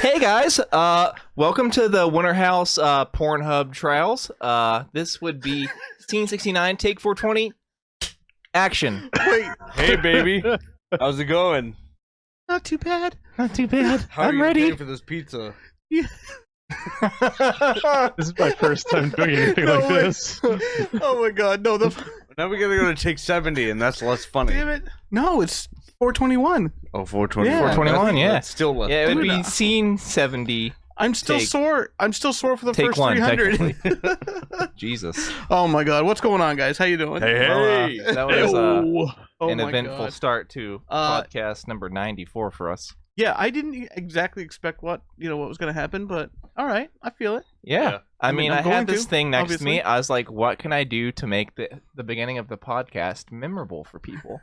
Hey guys, welcome to the Winter House Pornhub trials. This would be Scene 69, take 420, action. Wait, Hey, baby. How's it going? not too bad. Not too bad. How I'm are you ready. paying for this pizza? Yeah. This is my first time doing anything like way. this. Oh my god, no, Now we gotta go to take 70, and that's less funny. damn it. No, it's 421. Oh, 421. Yeah. 421, yeah. That's still less. Yeah, it would Dude, be Scene 70. I'm still Take- sore. I'm still sore for the take first one, 300. Jesus. Oh my god, what's going on, guys? How you doing? Hey, hey. Well, that was Oh an my eventful God. start to podcast number 94 for us. Yeah, I didn't exactly expect what was going to happen, but all right, I feel it. Yeah. Yeah. I mean, I'm I going had this to, thing next to me. obviously. I was like, what can I do to make the beginning of the podcast memorable for people?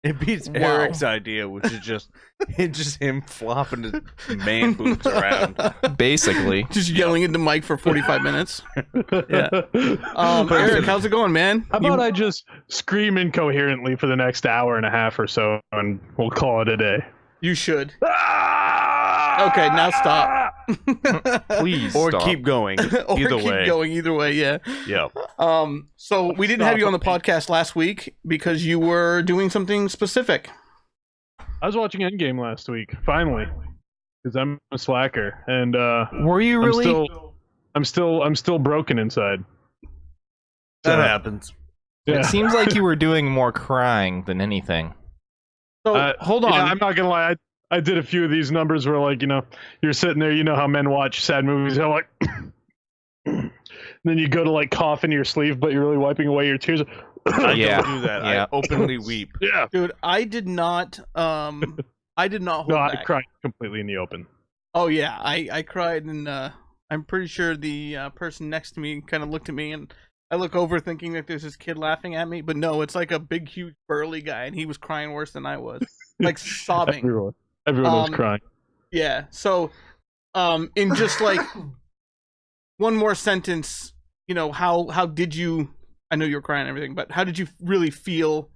It beats Wow. Eric's idea, which is just him flopping his man boobs around. Basically. Just yelling into Mike for 45 minutes. Yeah. How Eric, how's it going, man? about I just scream incoherently for the next hour and a half or so, and we'll call it a day. You should. Okay, now stop. Please Or stop. keep going. Or Either keep way. going either way, yeah. Yeah. So we didn't have you on the podcast last week because you were doing something specific. I was watching Endgame last week, finally, because I'm a slacker, and Were you really? I'm still broken inside. That happens. Yeah. It seems like you were doing more crying than anything. So hold on. Yeah, I'm not gonna lie. I did a few of these numbers where, like, you're sitting there, how men watch sad movies, they're like, then you go to like cough into your sleeve, but you're really wiping away your tears. I Yeah. don't do that. Yeah. I openly weep. Yeah. Dude, I did not hold No, I back. cried completely in the open. Oh yeah, I cried, and I'm pretty sure the person next to me kind of looked at me, and I look over thinking that there's this kid laughing at me, but no, it's like a big, huge, burly guy, and he was crying worse than I was, like sobbing. Everyone was Um, crying. Yeah. So, in just like one more sentence, how did you? I know you were crying and everything, but how did you really feel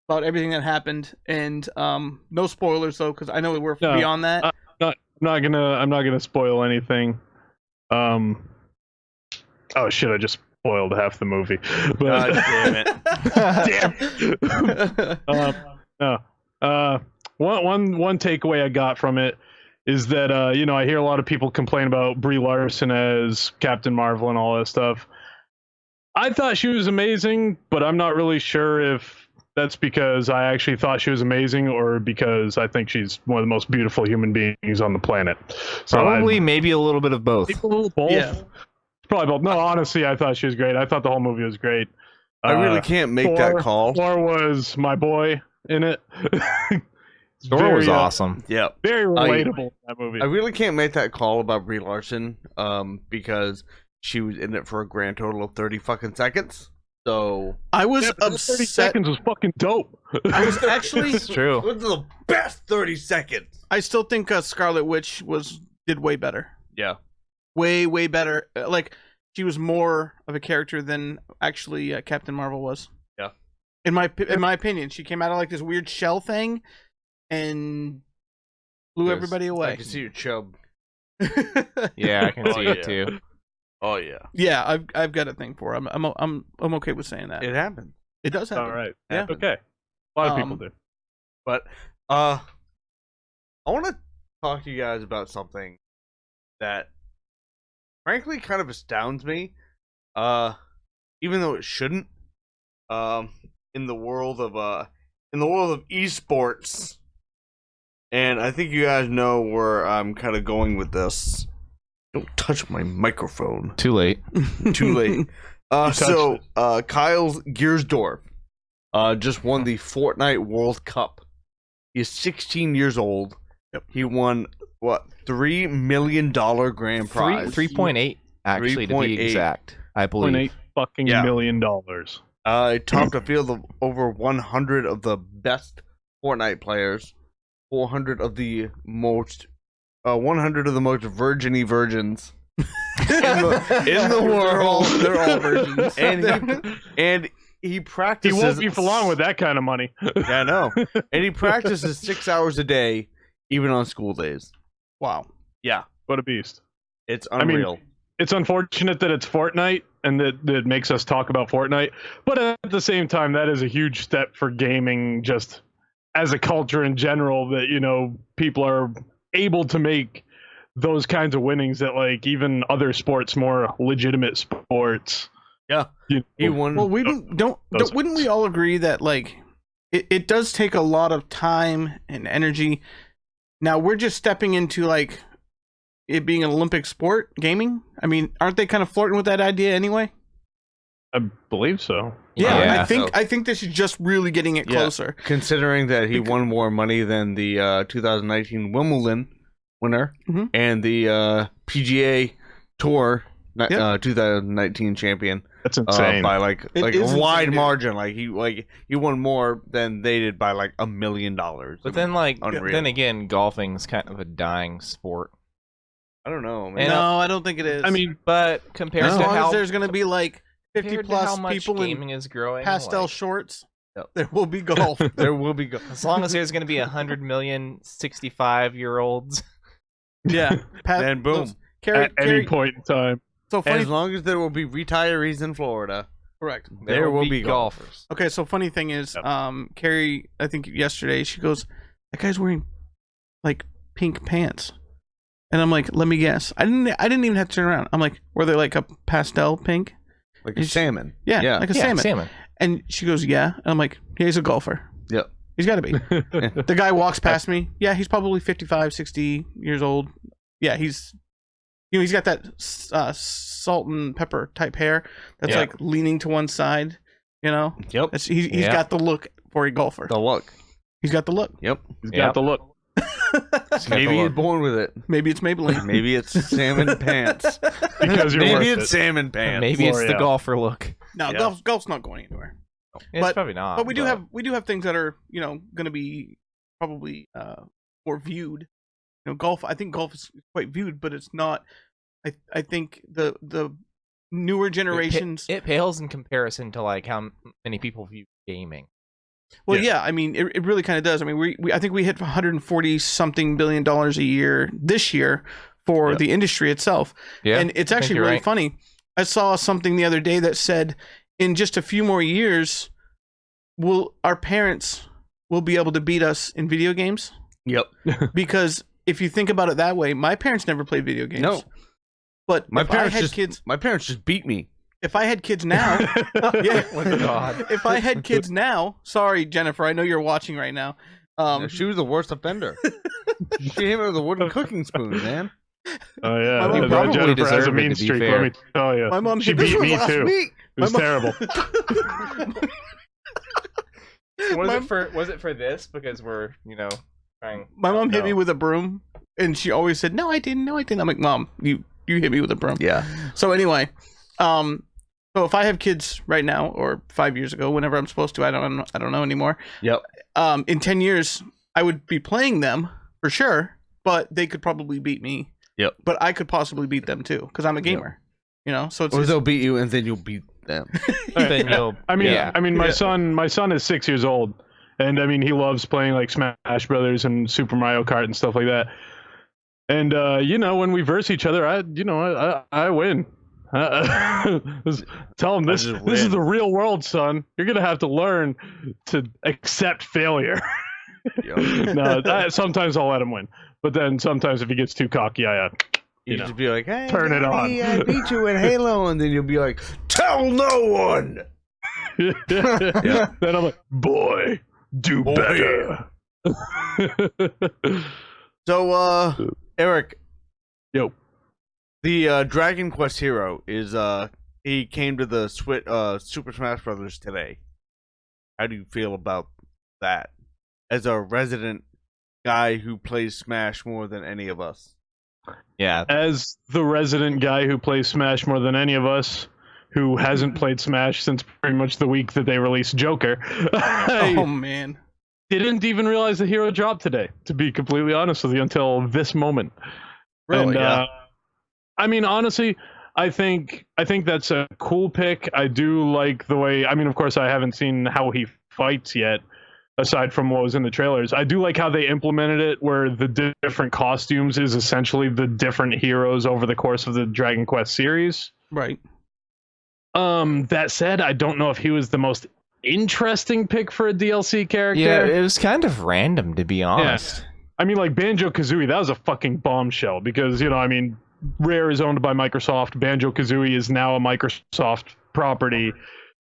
about everything that happened? And no spoilers though, because I know we're No, beyond that. I'm not gonna spoil anything. Oh shit! I just spoiled half the movie. But, God damn it. damn. No. One takeaway I got from it is that I hear a lot of people complain about Brie Larson as Captain Marvel and all that stuff. I thought she was amazing, but I'm not really sure if that's because I actually thought she was amazing or because I think she's one of the most beautiful human beings on the planet. So Probably, maybe a little bit of both. both. Yeah. Probably both. No, honestly, I thought she was great. I thought the whole movie was great. I really can't make that call. Thor was my boy in it. Thor was Very, awesome. Yeah. Very relatable in that movie. I really can't make that call about Brie Larson, because she was in it for a grand total of 30 fucking seconds. So I was Yeah, but that 30 upset. seconds was fucking dope. I was actually. It's true. it was the best 30 seconds. I still think Scarlet Witch did way better. Yeah. Way better. Like she was more of a character than actually Captain Marvel was. Yeah. In my opinion, she came out of like this weird shell thing and blew everybody I away. can see your chub. Yeah, I can Oh, see yeah. it too. Oh yeah. Yeah, I've got a thing for her. I'm okay with saying that. It happened. It does happen. All right. Yeah. Okay. A lot of people Um, do. But I want to talk to you guys about something that frankly kind of astounds me. Even though it shouldn't. In the world of esports. And I think you guys know where I'm kind of going with this. Don't touch my microphone. Too late. Too late. touched Kyle's Giersdorf just won the Fortnite World Cup. He's 16 years old. Yep. He won what, $3 million grand prize. 3.8 actually to 3.8. be exact. I believe. $0.8 fucking Yeah. million. It topped a field of over 100 of the best Fortnite players, 400 of the most 100 of the most virgin-y virgins in the world. They're all virgins. And he He practices. won't be for long with that kind of money. Yeah, I know. And he practices 6 hours a day, even on school days. Wow. Yeah, What a beast. it's I mean, unreal. It's unfortunate that it's Fortnite and that makes us talk about Fortnite, but at the same time, that is a huge step for gaming just as a culture in general, that, you know, people are able to make those kinds of winnings that, like, even other sports, more legitimate sports. Yeah, You he know, won. Well, wouldn't we all agree that, like, it does take a lot of time and energy? Now we're just stepping into, like, it being an Olympic sport, gaming. I mean, aren't they kind of flirting with that idea anyway? I believe so. Yeah, Yeah. I think this is just really getting it closer. Considering that he won more money than the 2019 Wimbledon winner Mhm. and the PGA Tour 2019 champion That's insane. by like It a is wide insane, dude. margin. He won more than they did by like $1 million. But then, like, Unreal. then again, golfing's kind of a dying sport. I don't know, man. And, No, I don't think it is. I mean, But compared as to long how as there's going to be like 50 compared to how plus much people in gaming is growing, pastel like, shorts, Yep. there will be golf. There will be as long as there's going to be 100 million 65-year-olds. Yeah, and boom. at any point in time. So funny. As long as there will be retirees in Florida, Correct. there will be golfers. Okay, so funny thing is, Yep. Carrie, I think yesterday she goes, "That guy's wearing like pink pants," and I'm like, "Let me guess." I didn't even have to turn around. I'm like, "Were they like a pastel pink?" Like a Is- salmon. Yeah, like a Yeah, salmon. And she goes, "Yeah," and I'm like, "Yeah, he's a golfer. Yep. He's got to be." The guy walks past me. Yeah, he's probably 55, 60 years old. Yeah, he's got that salt and pepper type hair that's Yeah. like leaning to one side. You know, Yep. he's Yeah. got the look for a golfer. The look. He's got the look. Yep. He's Yep. got the look. Maybe he's born with it. Maybe it's Maybelline. Maybe it's salmon pants. Because you're Maybe worth it's it. salmon pants. Maybe it's the L'Oreal. golfer look. No, Yeah. golf's not going anywhere. It's But- probably not. But we do have things that are, you know, going to be probably more viewed. You know, golf. I think golf is quite viewed, but it's not. I think the newer generations. It pales in comparison to like how many people view gaming. Well, Yeah. yeah, I mean, it really kind of does. I mean, we I think we hit 140 something billion dollars a year this year for Yep. the industry itself. Yeah, And it's I think actually you're really right. funny. I saw something the other day that said in just a few more years, our parents will be able to beat us in video games. Yep. Because if you think about it that way, my parents never played video games. No. But My if parents I had just kids, my parents just beat me. if I had kids now, yeah. Oh God. If I had kids now, sorry Jennifer, I know you're watching right now. She was the worst offender. She hit me with a wooden cooking spoon, man. Oh yeah, My mom that probably Jennifer has a deserved it, mean to be streak. fair. Let me tell you, My mom she hit me beat me last too. week. It was My mom- terrible. Was it for this? Because we're trying. My mom hit No. me with a broom, and she always said, "No, I didn't. No, I didn't." I'm like, "Mom, you hit me with a broom." Yeah. So anyway, so if I have kids right now or 5 years ago, whenever I'm supposed to, I don't know anymore. Yep. In 10 years, I would be playing them for sure, but they could probably beat me. Yep. But I could possibly beat them too because I'm a gamer. You know, so it's, Or they'll beat you and then you'll beat them. Then you'll. I mean, yeah. my Yeah. son is 6 years old, and I mean he loves playing like Smash Brothers and Super Mario Kart and stuff like that. And when we verse each other, I win. Tell him this just is win. the real world, son. You're gonna have to learn to accept failure. Yep. No, sometimes I'll let him win, but then sometimes if he gets too cocky, You know, just be like, hey, turn it Daddy, on. I beat you in Halo, and then you'll be like, tell no one. Then I'm like, boy, do Boy. better. So, Eric, Yo. the Dragon Quest hero is he came to the Super Smash Brothers today. How do you feel about that? As a resident guy who plays Smash more than any of us. Yeah. As the resident guy who plays Smash more than any of us, who hasn't played Smash since pretty much the week that they released Joker, I oh man, didn't even realize the hero dropped today, to be completely honest with you, until this moment. really? And, yeah. I mean, honestly, I think that's a cool pick. I do like the way. I mean, of course, I haven't seen how he fights yet, aside from what was in the trailers. I do like how they implemented it, where the different costumes is essentially the different heroes over the course of the Dragon Quest series. Right. That said, I don't know if he was the most interesting pick for a DLC character. Yeah, it was kind of random, to be honest. I mean, like Banjo-Kazooie, that was a fucking bombshell because, you know, I mean, Rare is owned by Microsoft. Banjo-Kazooie is now a Microsoft property.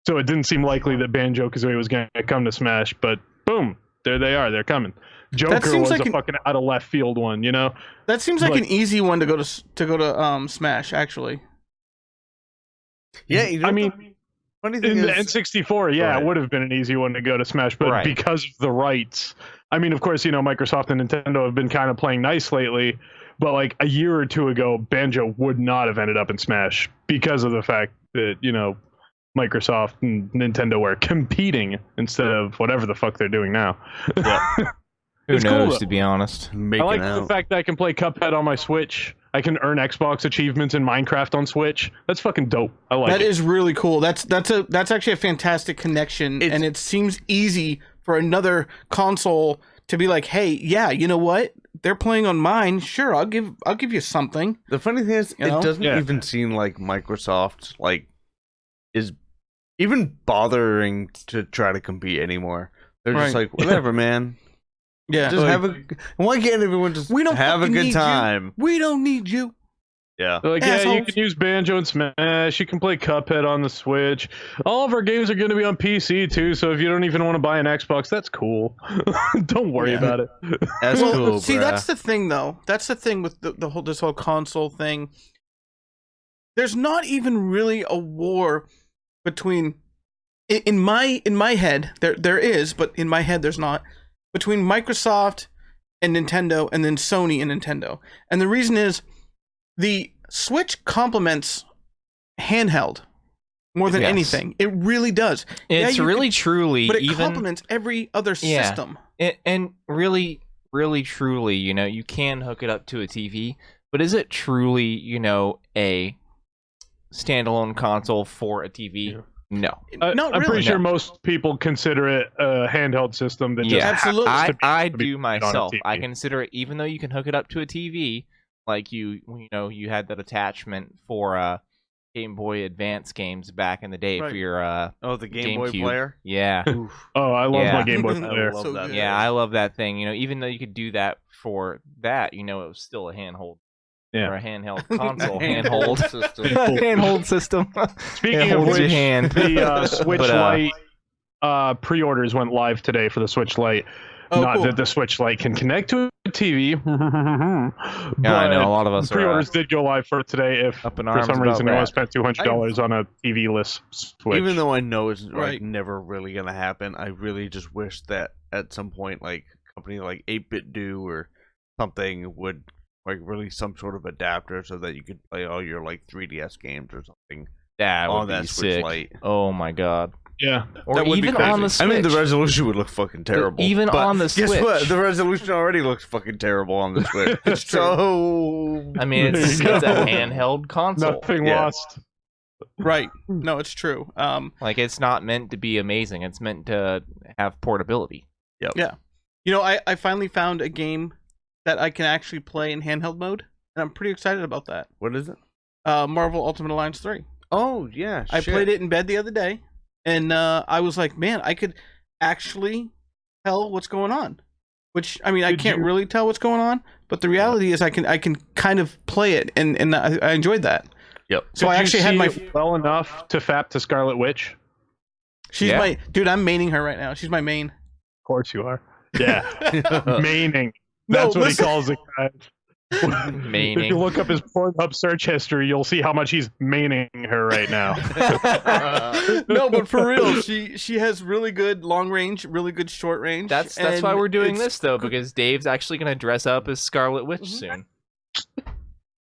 So it didn't seem likely that Banjo-Kazooie was going to come to Smash, but boom, there they are. They're coming. Joker was like a fucking out of left field one, you know? That seems like an easy one to go to Smash, actually. Yeah, you know, I mean, funny thing in is, the N64, it would have been an easy one to go to Smash, but because of the rights, I mean, of course, you know, Microsoft and Nintendo have been kind of playing nice lately, but like a year or two ago, Banjo would not have ended up in Smash because of the fact that, you know, Microsoft and Nintendo were competing instead of whatever the fuck they're doing now. Yeah. Who It's knows, cool, to be honest. I like the fact that I can play Cuphead on my Switch. I can earn Xbox achievements in Minecraft on Switch. That's fucking dope. I like That it. is really cool. That's actually a fantastic connection, and it seems easy for another console to be like, hey, yeah, you know what? They're playing on mine. Sure, I'll give you something. The funny thing is, You know? it doesn't even seem like Microsoft is even bothering to try to compete anymore. They're just like, whatever, man. Yeah. Just have a. Why can't everyone just We don't have a fucking good need time? We don't need you. Yeah. They're like, yeah, you Assholes. can use Banjo and Smash. You can play Cuphead on the Switch. All of our games are going to be on PC too. So if you don't even want to buy an Xbox, that's cool. Don't worry about it. That's cool. See, bruh. that's the thing, though. That's the thing with this whole console thing. There's not even really a war between. In my head, there is, but in my head, there's not. Between Microsoft and Nintendo, and then Sony and Nintendo. And the reason is, the Switch complements handheld more than anything. It really does. It's really truly, but it even complements every other system. and really, really truly, you know, you can hook it up to a TV, but is it truly, you know, a standalone console for a TV? Yeah. No. I'm pretty sure most people consider it a handheld system. That just absolutely. I do myself. I consider it, even though you can hook it up to a TV, like you know, you had that attachment for Game Boy Advance games back in the day for your the Game Boy player. Yeah. Oh, I love my Game Boy player. I love that. Yeah, I love that thing. You know, even though you could do that for that, you know, it was still a handhold. Or a handheld console. handhold system. Handhold system. Speaking of which, hand. the Switch Lite pre-orders went live today for the Switch Lite. Not that the Switch Lite can connect to a TV. Yeah, I know a lot of us. Pre-orders did go live for today. If for some reason you want to spend $200 on a TV-less Switch, Even though I know it's never really gonna happen, I really just wish that at some point, like a company like 8-Bit Do or something would release some sort of adapter so that you could play all your 3DS games or something. That would on be that Switch sick. Lite. Oh my god. Yeah. Or even on the Switch. I mean, the resolution would look fucking terrible. Even on the Switch. Guess what? The resolution already looks fucking terrible on the Switch. It's true. So I mean, it's a handheld console. Nothing lost. Right. No, it's true. Like, it's not meant to be amazing. It's meant to have portability. Yep. Yeah. You know, I finally found a game that I can actually play in handheld mode, and I'm pretty excited about that. What is it? Marvel Ultimate Alliance 3. Oh, yeah. I played it in bed the other day, and I was like, man, I could actually tell what's going on. Which, I mean, I can't really tell what's going on, but the reality is I can kind of play it, and I enjoyed that. Yep. So I actually had my... well enough to fap to Scarlet Witch? She's my... Dude, I'm maining her right now. She's my main. Of course you are. Yeah. Maining. No, That's what he calls it, guys. Maining. If you look up his Pornhub search history, you'll see how much he's maining her right now. No, but for real, she has really good long range, really good short range. That's why we're doing this, though, because Dave's actually going to dress up as Scarlet Witch soon.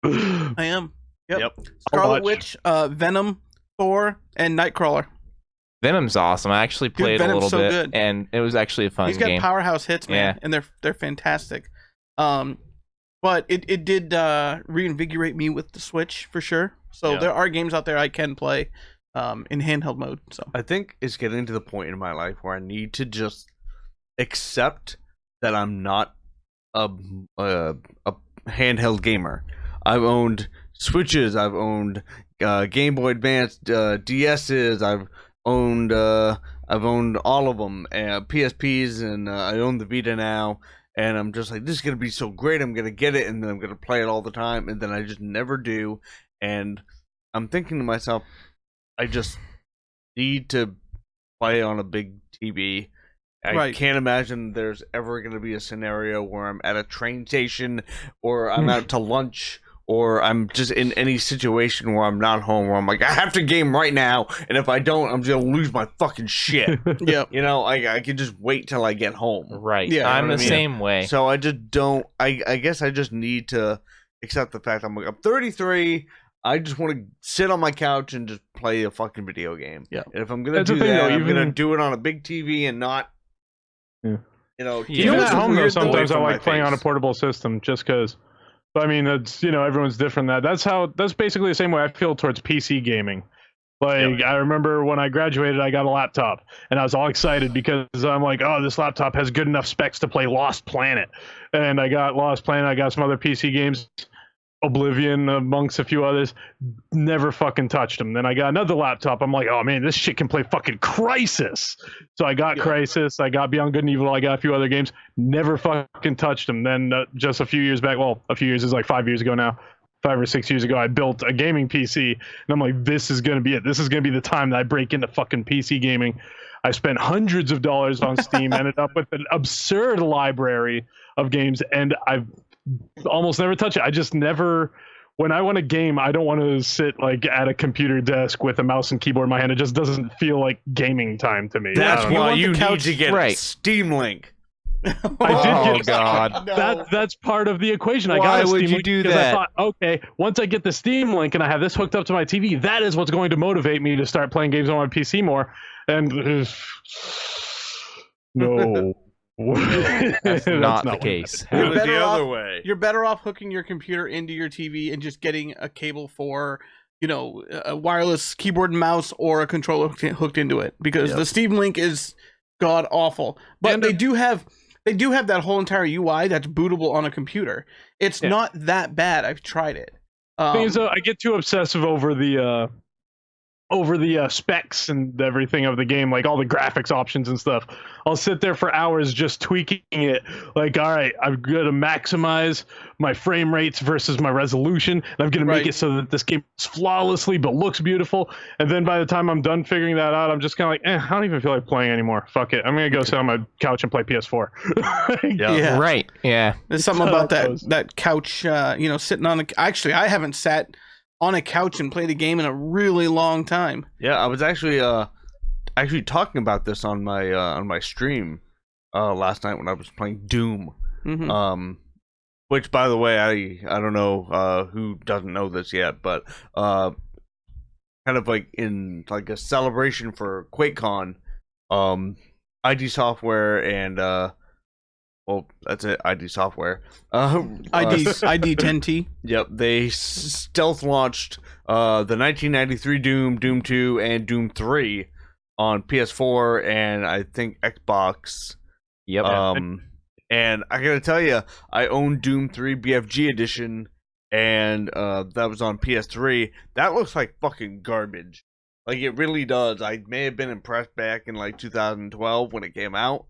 I am. Yep. Scarlet Witch, Venom, Thor, and Nightcrawler. Venom's awesome. I actually played a little bit, good. and it was actually a fun game. He's got powerhouse hits, man, and they're fantastic. But it did reinvigorate me with the Switch for sure. So there are games out there I can play in handheld mode. So I think it's getting to the point in my life where I need to just accept that I'm not a handheld gamer. I've owned Switches, I've owned Game Boy Advance, DS's, I've owned all of them, PSPs, and I own the Vita now. And I'm just like, this is gonna be so great. I'm gonna get it, and then I'm gonna play it all the time, and then I just never do. And I'm thinking to myself, I just need to play on a big TV. I can't imagine there's ever going to be a scenario where I'm at a train station or I'm out to lunch or I'm just in any situation where I'm not home where I'm like, I have to game right now. And if I don't, I'm going to lose my fucking shit. Yeah. You know, I can just wait till I get home. Right. Yeah, I'm you know the what I mean? same way. So I just don't, I guess I just need to accept the fact I'm 33. I just want to sit on my couch and just play a fucking video game. Yeah. And if I'm going to That's the do thing, that, though, I'm going to even- do it on a big TV and not, Yeah. you know, Yeah. Even what's at home, though, weird sometimes I away from like my playing on a face. portable system just because. But I mean, that's, you know, everyone's different. That's basically the same way I feel towards PC gaming. Like, I remember when I graduated, I got a laptop, and I was all excited because I'm like, oh, this laptop has good enough specs to play Lost Planet. And I got Lost Planet, I got some other PC games, Oblivion amongst a few others, never fucking touched them. Then I got another laptop. I'm like, oh man, this shit can play fucking Crysis. So I got Crysis, I got Beyond Good and Evil, I got a few other games, never fucking touched them. Then just a few years back, well, a few years is like 5 years ago now, 5 or 6 years ago, I built a gaming PC, and I'm like, this is gonna be it. This is gonna be the time that I break into fucking PC gaming. I spent hundreds of dollars on Steam, ended up with an absurd library of games, and I've almost never touch it. I just never, when I want to game, I don't want to sit like at a computer desk with a mouse and keyboard in my hand. It just doesn't feel like gaming time to me. That's I don't know. why want the you couch- need to get right. a Steam Link. I did Oh, get- God. No. That's part of the equation. I Why got a would Steam you Link do because that? I thought, okay, once I get the Steam Link and I have this hooked up to my TV, that is what's going to motivate me to start playing games on my PC more. And no. That's not the case. You're Do it better the other off- way. You're better off hooking your computer into your TV and just getting a cable for, you know, a wireless keyboard and mouse or a controller hooked into it, because the Steam Link is god awful. But And they do have that whole entire UI that's bootable on a computer. It's Yeah. not that bad. I've tried it. Thing is, I get too obsessive over the specs and everything of the game, like all the graphics options and stuff. I'll sit there for hours just tweaking it. Like, all right, I'm going to maximize my frame rates versus my resolution, and I'm going to make Right. it so that this game is flawlessly but looks beautiful. And then by the time I'm done figuring that out, I'm just kind of like, I don't even feel like playing anymore. Fuck it. I'm going to go sit on my couch and play PS4. Yeah. Right. Yeah. There's something That's about how it that goes. that couch, you know, sitting on a. Actually, I haven't sat on a couch and played a game in a really long time. Yeah, I was actually talking about this on my stream last night when I was playing Doom. Mhm. Which, by the way, I don't know who doesn't know this yet, but kind of like in like a celebration for QuakeCon, ID Software and well, that's it, ID Software. ID 10T. Yep, they stealth launched the 1993 Doom, Doom 2, and Doom 3 on PS4 and I think Xbox. Yep. And I gotta tell you, I own Doom 3 BFG edition, and that was on PS3. That looks like fucking garbage. Like, it really does. I may have been impressed back in like 2012 when it came out,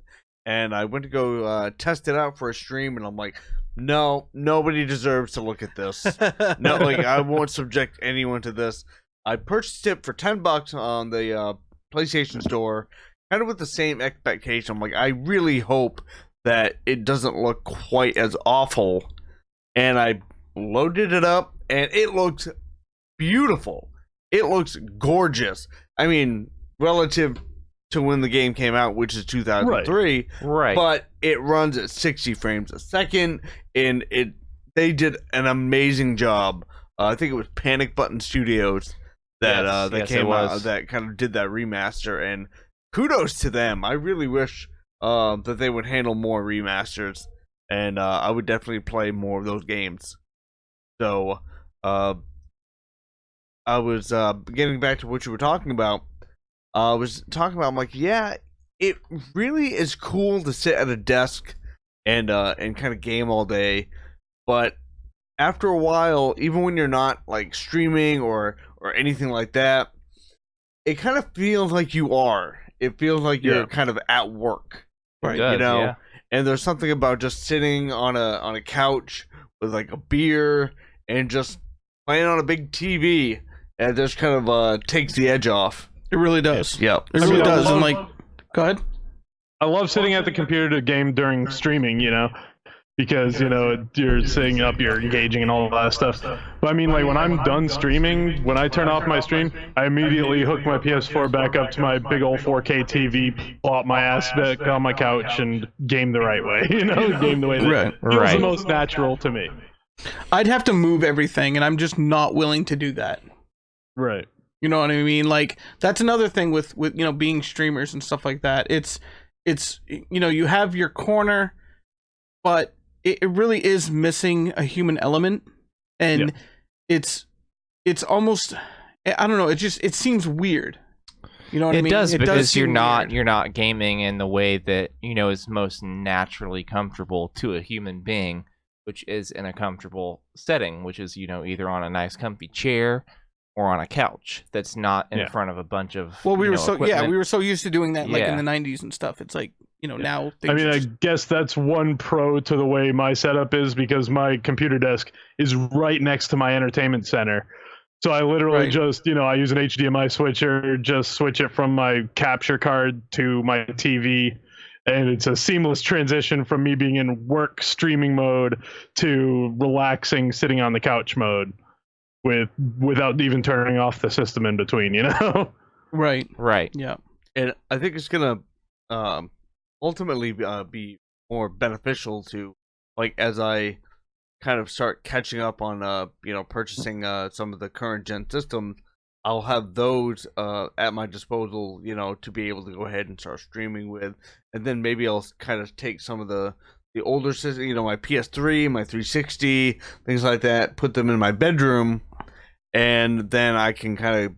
and I went to go test it out for a stream, and I'm like, no, nobody deserves to look at this. No, like, I won't subject anyone to this. I purchased it for $10 on the PlayStation Store, kind of with the same expectation. I'm like, I really hope that it doesn't look quite as awful. And I loaded it up, and it looks beautiful. It looks gorgeous. I mean, relative to when the game came out, which is 2003, right. but it runs at 60 frames a second, and they did an amazing job. I think it was Panic Button Studios that Yes, that yes, came it out was. that kind of did that remaster, and kudos to them. I really wish that they would handle more remasters, and I would definitely play more of those games. So I was getting back to what you were talking about. I was talking about, I'm like, yeah, it really is cool to sit at a desk and kind of game all day, but after a while, even when you're not like streaming or anything like that, it kind of feels like you are. It feels like you're kind of at work, Right. It does, you know. yeah. And there's something about just sitting on a couch with like a beer and just playing on a big TV, and just kind of takes the edge off. It really does. Yep. It I really mean, I does. And love- like, go ahead. I love sitting at the computer to game during streaming, you know, because, you know, you're sitting up, you're engaging and all that stuff. But I mean, like, when I'm done streaming, when I turn off my stream, I immediately hook my PS4 back up to my big old 4K TV, plop my ass back on my couch, and game the right way, you know, game the way that Right. feels Right. the most natural to me. I'd have to move everything, and I'm just not willing to do that. Right. You know what I mean? Like, that's another thing with you know, being streamers and stuff like that. It's you know, you have your corner, but it really is missing a human element, and it's almost, I don't know, it seems weird. You know what I It mean? does, because seem weird. you're not gaming in the way that, you know, is most naturally comfortable to a human being, which is in a comfortable setting, which is, you know, either on a nice comfy chair or on a couch that's not in front of a bunch of Well, we you were know, so equipment. we were so used to doing that like Yeah. in the 90s and stuff. It's like, you know, now things I mean, are I just- guess that's one pro to the way my setup is, because my computer desk is right next to my entertainment center. So I literally Right. just, you know, I use an HDMI switcher, just switch it from my capture card to my TV. And it's a seamless transition from me being in work streaming mode to relaxing, sitting on the couch mode without even turning off the system in between, you know? right. Right. Yeah. And I think it's gonna ultimately be more beneficial to, like, as I kind of start catching up on you know, purchasing some of the current gen systems. I'll have those at my disposal, you know, to be able to go ahead and start streaming with, and then maybe I'll kind of take some of the older systems, you know, my PS3, my 360, things like that, put them in my bedroom, and then I can kind of,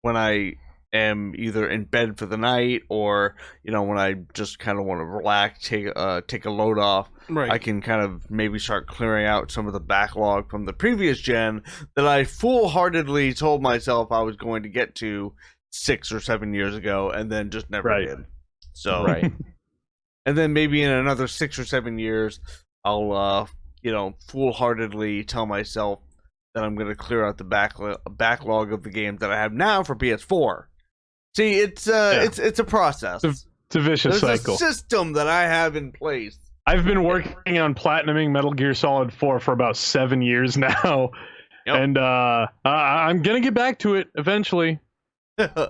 when I am either in bed for the night, or, you know, when I just kind of want to relax, take a load off, Right. I can kind of maybe start clearing out some of the backlog from the previous gen that I foolhardily told myself I was going to get to 6 or 7 years ago, and then just never Right. did. So, Right. and then maybe in another 6 or 7 years, I'll you know, foolhardily tell myself that I'm going to clear out the backlog of the games that I have now for PS4. See, it's a process. It's a vicious There's cycle. a system that I have in place. I've been working on platinuming Metal Gear Solid 4 for about 7 years now. Yep. And I'm going to get back to it eventually.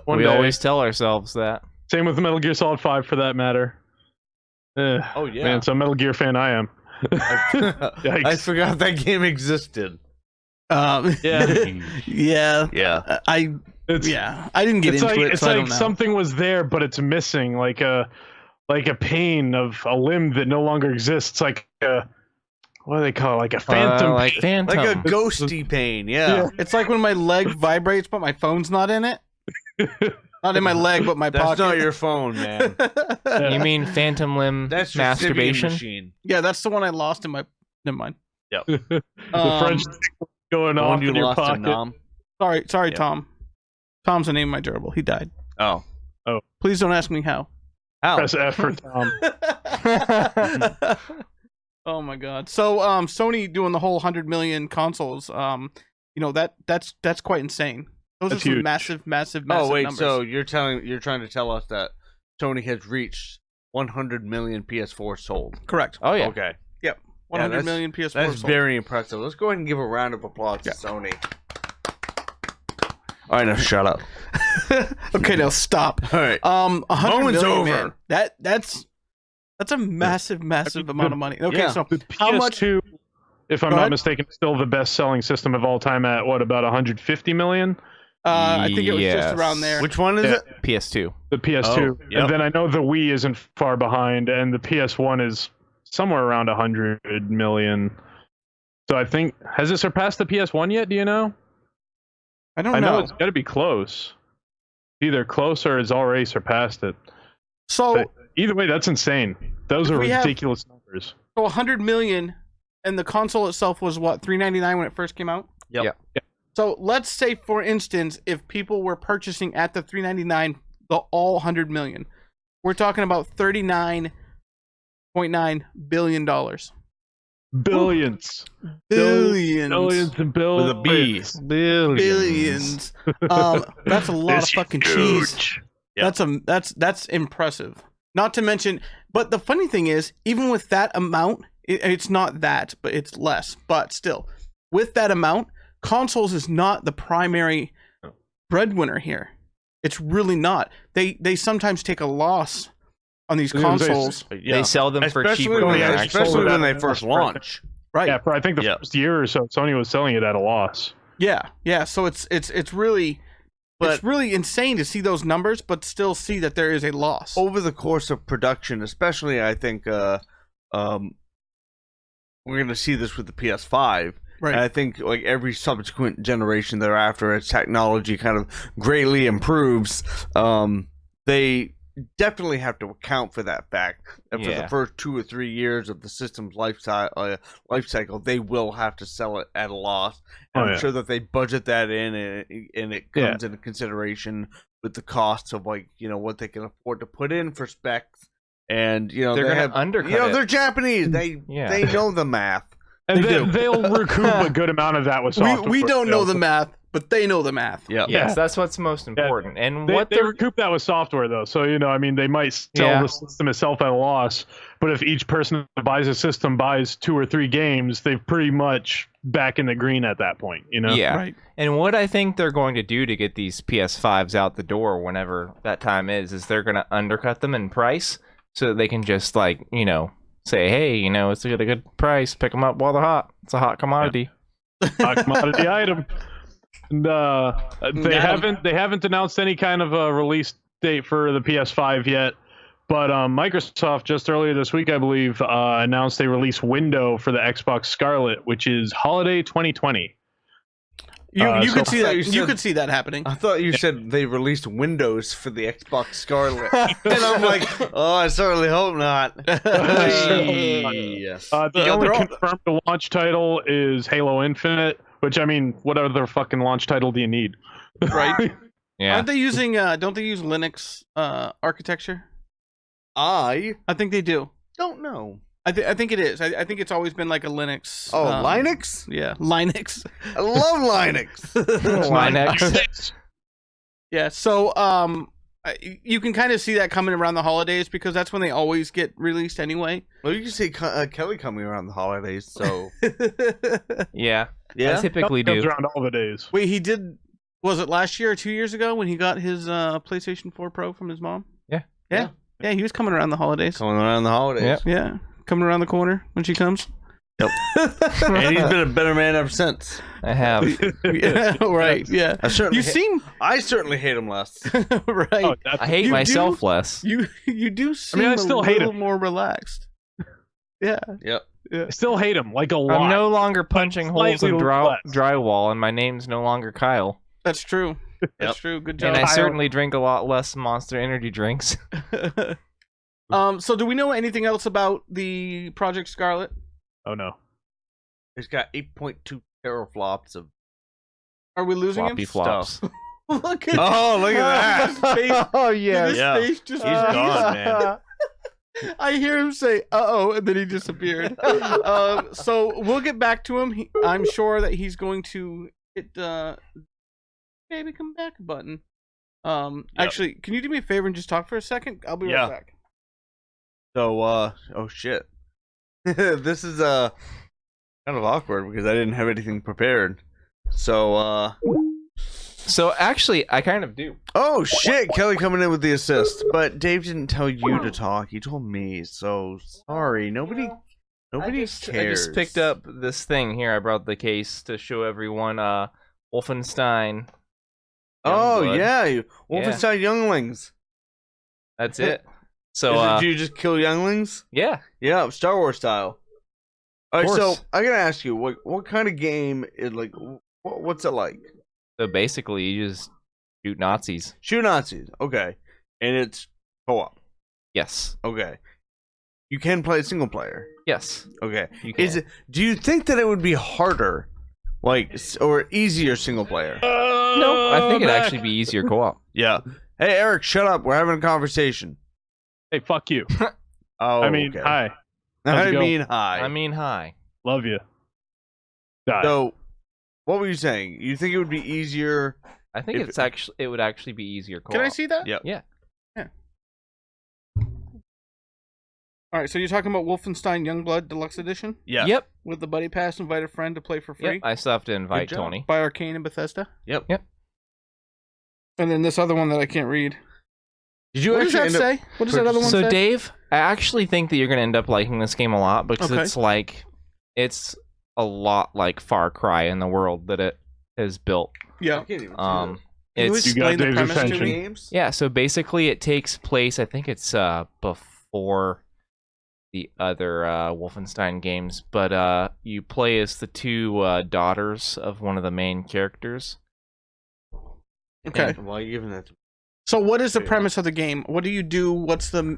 One We day. always tell ourselves that. Same with Metal Gear Solid 5 for that matter. Oh yeah, Man, so Metal Gear fan I am. Yikes. I forgot that game existed. Yeah. Yeah. yeah. Yeah, I didn't get It's into like it. it's So I like don't know. something was there, but it's missing, like a pain of a limb that no longer exists, like a, what do they call it? Like a phantom like pain. Phantom. like a ghosty pain. Yeah, It's like when my leg vibrates, but my phone's not in it. Not in my leg, but my that's pocket. not your phone, man. You mean Phantom Limb That's your masturbation? machine. Yeah, that's the one I lost in my. Never mind. The Um, French going The off one you in your lost to pocket. Nom. Sorry, Yeah. Tom. Tom's the name of my gerbil. He died. Oh, Please don't ask me how. how? Press F for Tom. Oh my god. So Sony doing the whole 100 million consoles, you know, that's quite insane. Those That's are some huge. massive Oh wait, numbers. so you're trying to tell us that Sony has reached 100 million PS4 sold? correct. Oh yeah. Okay, 100 that's- million PS4 that's sold. very impressive. Let's go ahead and give a round of applause Yeah. to Sony. All right, now shut up. Okay, now stop. All right, 100 Moment's million, over. man. That's a massive amount of money. Okay, Yeah. so The how much? PS2, if I'm Go not ahead. mistaken, is still the best-selling system of all time at what, about 150 million? I think it was just Yes. around there. which one is Yeah. it? PS2. The PS2, Oh, yep. and then I know the Wii isn't far behind, and the PS1 is somewhere around 100 million. So I think, has it surpassed the PS1 yet? Do you know? I don't I know know. it's got to be close. Either close or it's already surpassed it. So But either way, that's insane. Those If are we have- ridiculous numbers. so 100 million, and the console itself was what, $399 when it first came out. Yep. Yeah. So let's say, for instance, if people were purchasing at the $399 the all 100 million, we're talking about $39.9 billion. Billions. Billions. Billions and billions. With a B. Billions. That's a lot of It's fucking huge. cheese. Yeah. That's impressive. Not to mention, but the funny thing is, even with that amount, it's not that, but it's less. But still, with that amount, consoles is not the primary breadwinner here. It's really not. They sometimes take a loss on these consoles. They sell them for Especially cheaper when, than they, actual. especially when they That's first right. launch. Right. Yeah, for I think the Yeah. first year or so, Sony was selling it at a loss. Yeah. So it's really But- it's really insane to see those numbers, but still see that there is a loss. Over the course of production, especially, I think we're going to see this with the PS5. Right. And I think like every subsequent generation thereafter, as technology kind of greatly improves, they definitely have to account for that fact. And for Yeah. the first 2 or 3 years of the system's life cycle, they will have to sell it at a loss. And Oh, I'm yeah. sure that they budget that in, and it comes into consideration with the costs of what they can afford to put in for specs. And They're they gonna have undercut it. they're Japanese. They know the math. And They do. they'll recoup a good amount of that with software. we don't know sales. the math, but they know the math. Yeah. Yes, that's what's most important. And They, what they they're recoup that with software, though. So, I mean, they might sell Yeah. the system itself at a loss, but if each person that buys a system buys 2 or 3 games, they're pretty much back in the green at that point, yeah. Right. And what I think they're going to do to get these PS5s out the door whenever that time is they're going to undercut them in price so that they can just say, hey, it's a good price. Pick them up while they're hot. It's a hot commodity. Hot commodity item. And they haven't announced any kind of a release date for the PS5 yet, but Microsoft just earlier this week, I believe, announced a release window for the Xbox Scarlet, which is holiday 2020. You So- could see that. You You said- could see that happening. I thought you said they released Windows for the Xbox Scarlet. And I'm like, oh, I certainly hope not. Yes. The Yeah, only they're all- confirmed launch title is Halo Infinite, which, I mean, what other fucking launch title do you need? Right. Yeah. Aren't they using? Don't they use Linux architecture? I I think they do. don't know. I think it is. I think it's always been like a Linux. Oh, Linux? Yeah, Linux. I love Linux. Linux. Yeah. So you can kind of see that coming around the holidays because that's when they always get released anyway. Well, you can see Kelly coming around the holidays, so Yeah. yeah. I typically Comes do. around all the days. Wait, he did. Was it last year or 2 years ago when he got his PlayStation 4 Pro from his mom? Yeah. Yeah. Yeah, he was coming around the holidays. Coming around the holidays. Yep. Yeah, coming around the corner when she comes. And he's been a better man ever since. I have. Yeah, right. Yeah. I certainly, You seem I certainly hate him less. right. Oh, I hate You myself less. You do seem I still a hate little him. more relaxed. Yeah. Yep. I still hate him, like a lot. I'm no longer punching holes Slightly in less. drywall, and my name's no longer Kyle. That's true. That's Yep. true. Good And job. I certainly drink a lot less Monster Energy drinks. So do we know anything else about the Project Scarlet? Oh, no. He's got 8.2 teraflops of Are we losing Floppy him? flops. Look at Oh, look at his that. face. Oh, Did his Yeah. face just He's gone, man. I hear him say "uh-oh," and then he disappeared. So we'll get back to him. I'm sure that he's going to hit "baby come back" button. Actually, can you do me a favor and just talk for a second? I'll be right Yeah. back. So, oh shit. This is kind of awkward because I didn't have anything prepared. So, So actually, I kind of do. oh shit, Kelly coming in with the assist, but Dave didn't tell you to talk. He told me. So sorry. Nobody I cares. just picked up this thing here. I brought the case to show everyone. Wolfenstein. Oh Youngblood. yeah, Wolfenstein Younglings. That's it. So Do you just kill younglings? yeah. Yeah, Star Wars style. All right, so course. I gotta ask you, what kind of game is like? What's it like? So basically, you just shoot Nazis. Shoot Nazis, okay, and it's co-op. Yes. Okay. You can play single player. Yes. Okay. You can. Do you think that it would be harder, or easier single player? No, I think it'd actually be easier co-op. Yeah. Hey, Eric, shut up. We're having a conversation. Hey, fuck you. Oh, I mean, okay. hi. How's it I going? mean, hi. I mean, hi. Love you. Die. So, what were you saying? You think it would be easier? I think it would actually be easier co-op. Can I see that? Yep. Yeah. All right, so you're talking about Wolfenstein Youngblood Deluxe Edition Yeah. Yep. with the Buddy Pass, invite a friend to play for free Yep. I still have to invite job. Tony. by Arcane and Bethesda. Yep. Yep. And then this other one that I can't read. Did you What does actually that end up? say? What does that other one So say? Dave, I actually think that you're gonna end up liking this game a lot because Okay. it's a lot like Far Cry in the world that it has built. Yeah. I can't even see Um, Can you it's You got explain the Dave's premise to attention. me? games. yeah. So basically, it takes place. I think it's before the other Wolfenstein games, but you play as the two daughters of one of the main characters. Okay. Why are you giving that to me? So what is the premise of the game? What do you do? What's the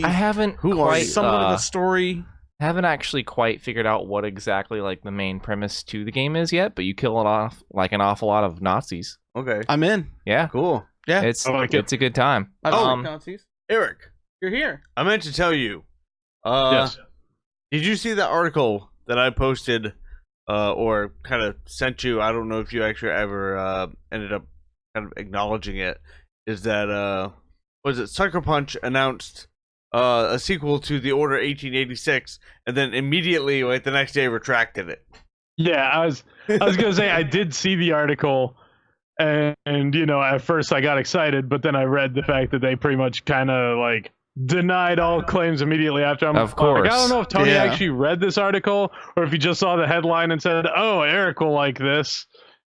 I haven't Who are quite you? somewhat of the story? haven't actually quite figured out what exactly like the main premise to the game is yet, but you kill it off like an awful lot of Nazis. Okay. I'm in. Yeah, Cool. Yeah. it's I like it. it's a good time. I don't Um, like Nazis. Eric, You're here. I meant to tell you. Yes. Did you see that article that I posted, or kind of sent you? I don't know if you actually ever ended up kind of acknowledging it. Is that was it Sucker Punch announced a sequel to The Order 1886, and then immediately, like the next day, retracted it. Yeah, I was gonna say I did see the article, and you know, at first I got excited, but then I read the fact that they pretty much kind of like denied all claims immediately after. Of Like, course. I don't know if Tony Yeah. actually read this article or if he just saw the headline and said, "Oh, Eric will like this."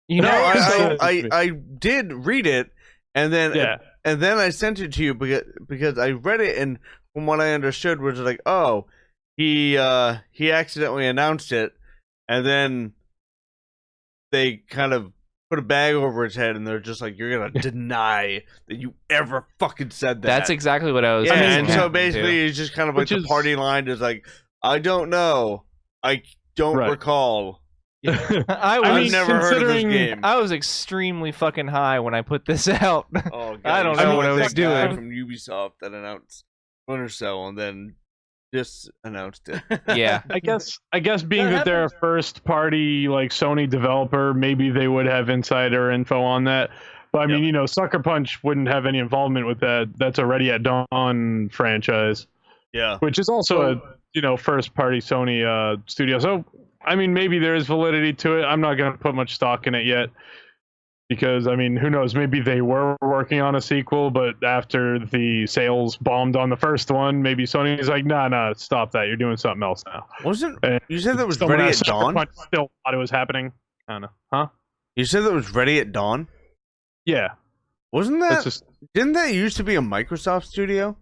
You No, know, so- I did read it, and then Yeah. and then I sent it to you because I read it, and from what I understood was like, oh, he accidentally announced it, and then they kind of put a bag over his head, and they're just like, you're gonna deny that you ever fucking said that. that's exactly what I was. yeah, thinking and so happened, basically too. it's just kind of like Which the is- party line is like, I don't know, I don't Right. recall. I I was mean, never heard of this considering- game. I was extremely fucking high when I put this out. Oh, God, I don't you know sound what I like was that guy doing. from Ubisoft that announced Splinter Cell and then just announced it. Yeah. I guess being That that they're a happens. first party like Sony developer, maybe they would have insider info on that. But I mean, Yep. you know, Sucker Punch wouldn't have any involvement with that. That's a Ready at Dawn franchise, Yeah. which is also a first party Sony studio. So I mean, maybe there is validity to it. I'm not gonna put much stock in it yet. Because I mean, who knows? Maybe they were working on a sequel, but after the sales bombed on the first one, maybe Sony's like, nah, stop that. You're doing something else now. Wasn't And you said that was someone Ready at at Sucker Dawn? Punch still thought it was happening. I don't know. Huh? You said that was Ready at Dawn? Yeah. Wasn't That's that just didn't that used to be a Microsoft studio?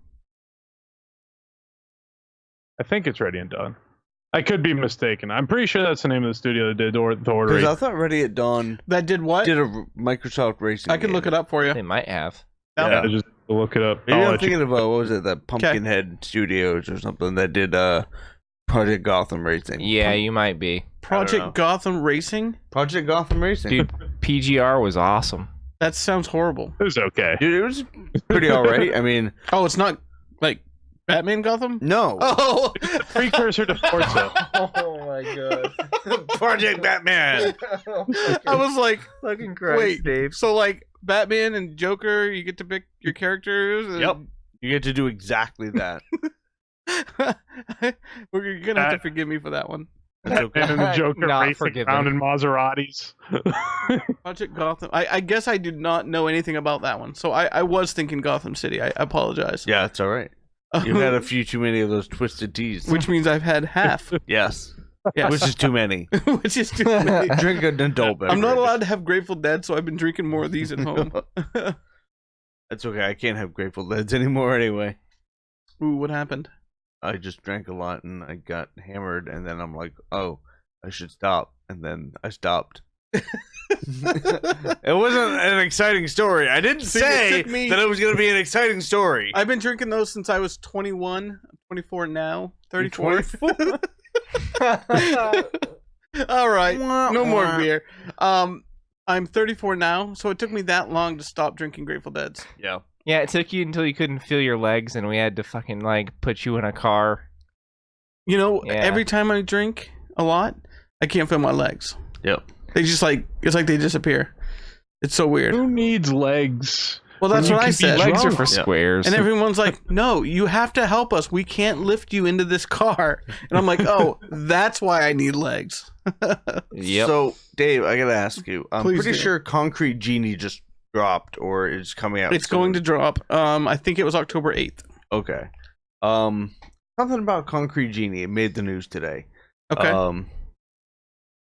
I think it's Ready and Done. I could be mistaken. I'm pretty sure that's the name of the studio that did the Order Because 8. I thought Ready at Dawn That did what? did a Microsoft racing. I can look it up for you. They might have. Yeah. I just look it up. Maybe I'll I'm let you- thinking of what was it, that Pumpkinhead Studios or something that did Project Gotham Racing. Yeah, you might be. know. Project Gotham Racing? Project Gotham Racing. Dude, PGR was awesome. That sounds horrible. It was okay. Dude, it was pretty alright. I mean, Oh, it's not like Batman Gotham? no. Oh, Precursor to Forza. Oh my god. Project Batman. I was like, Fucking wait, so like Batman and Joker, you get to pick your characters? And... Yep. You get to do exactly that. You're gonna have to forgive me for that one. That's okay. And the Joker Not racing forgiven. around in Maseratis. Project Gotham. I guess I did not know anything about that one, so I was thinking Gotham City. I apologize. Yeah, it's alright. You've had a few too many of those twisted teas. Which means I've had half. Yes. Yes. Which is too many. Which is too many. Drink an adult beverage. I'm not allowed to have Grateful Dead, so I've been drinking more of these at home. That's okay. I can't have Grateful Deads anymore anyway. Ooh, what happened? I just drank a lot and I got hammered, and then I'm like, oh, I should stop. And then I stopped. It wasn't an exciting story. I didn't say that it was going to be an exciting story. I've been drinking those since I was 21. I'm 24 now. 34. All right, no more beer. I'm 34 now, so it took me that long to stop drinking Grateful Deads. Yeah. Yeah, it took you until you couldn't feel your legs, and we had to fucking like put you in a car. You know, Yeah. every time I drink a lot, I can't feel my legs. Yep. They just like it's like they disappear. It's so weird. Who needs legs? Well, that's You what I can be said. Legs are drunk. for squares. And everyone's like, "No, you have to help us. We can't lift you into this car." And I'm like, "Oh, that's why I need legs." Yep. So, Dave, I got to ask you. I'm Please pretty do. sure Concrete Genie just dropped or is coming out It's soon. going to drop. I think it was October 8th. Okay. Something about Concrete Genie. It made the news today. Okay.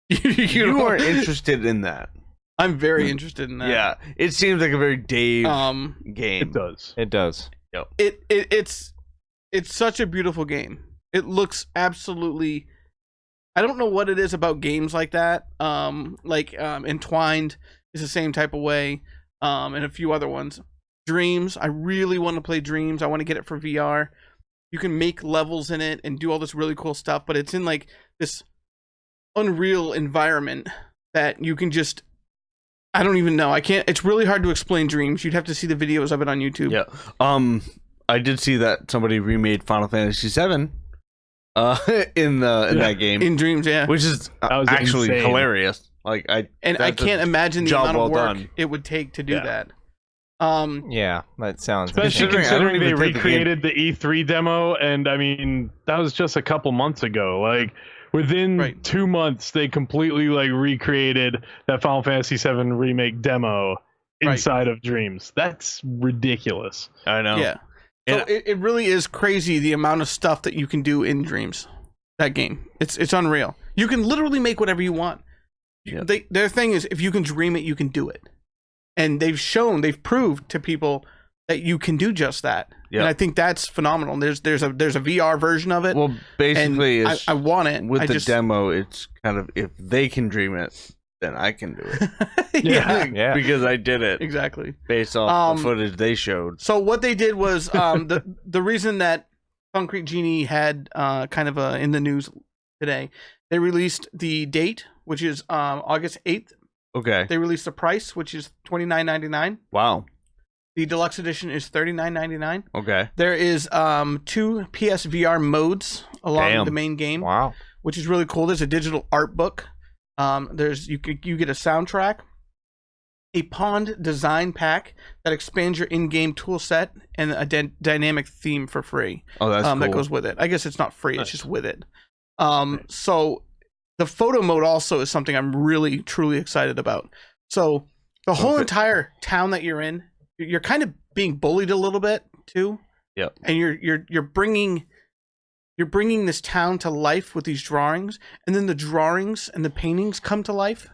You are interested in that. I'm very interested in that. Yeah. It seems like a very Dave game. It does. It does. It's such a beautiful game. It looks absolutely. I don't know what it is about games like that. Entwined is the same type of way. And a few other ones. Dreams. I really want to play Dreams. I want to get it for VR. You can make levels in it and do all this really cool stuff, but it's in like this unreal environment that you can just. I don't even know. I can't. It's really hard to explain Dreams. You'd have to see the videos of it on YouTube. Yeah. I did see that somebody remade Final Fantasy VII. In that game, In Dreams, yeah. which is That was actually insane. hilarious. Like I that's can't a imagine the job amount of well work done. it would take to do Yeah. that. Yeah, that sounds. Especially Considering I don't considering they even think the game- recreated the E3 demo, and I mean that was just a couple months ago. Like within Right. 2 months, they completely like recreated that Final Fantasy VII remake demo Right. inside of Dreams. That's ridiculous. I know. Yeah. So And- it really is crazy the amount of stuff that you can do in Dreams. That game. It's unreal. You can literally make whatever you want. Yeah. Their thing is if you can dream it, you can do it. And they've proved to people that you can do just that. Yeah. And I think that's phenomenal. There's a VR version of it. Well, basically, and it's, I want it. with I the just, demo, it's kind of if they can dream it, then I can do it. yeah, Yeah. Because I did it exactly. based off the Um, footage they showed. So what they did was the reason that Concrete Genie had kind of in the news today, they released the date, which is August 8th. Okay. They released the price, which is $29.99. Wow. The deluxe edition is $39.99. Okay. There is 2 PSVR modes along Damn. the main game, Wow. which is really cool. There's a digital art book. You get a soundtrack, a pond design pack that expands your in-game tool set, and a dynamic theme for free. Oh, that's cool. That goes with it. I guess it's not free; Nice. it's just with it. So the photo mode also is something I'm really truly excited about. So the whole Okay. entire town that you're in, you're kind of being bullied a little bit too. Yep. And you're bringing this town to life with these drawings, and then the drawings and the paintings come to life,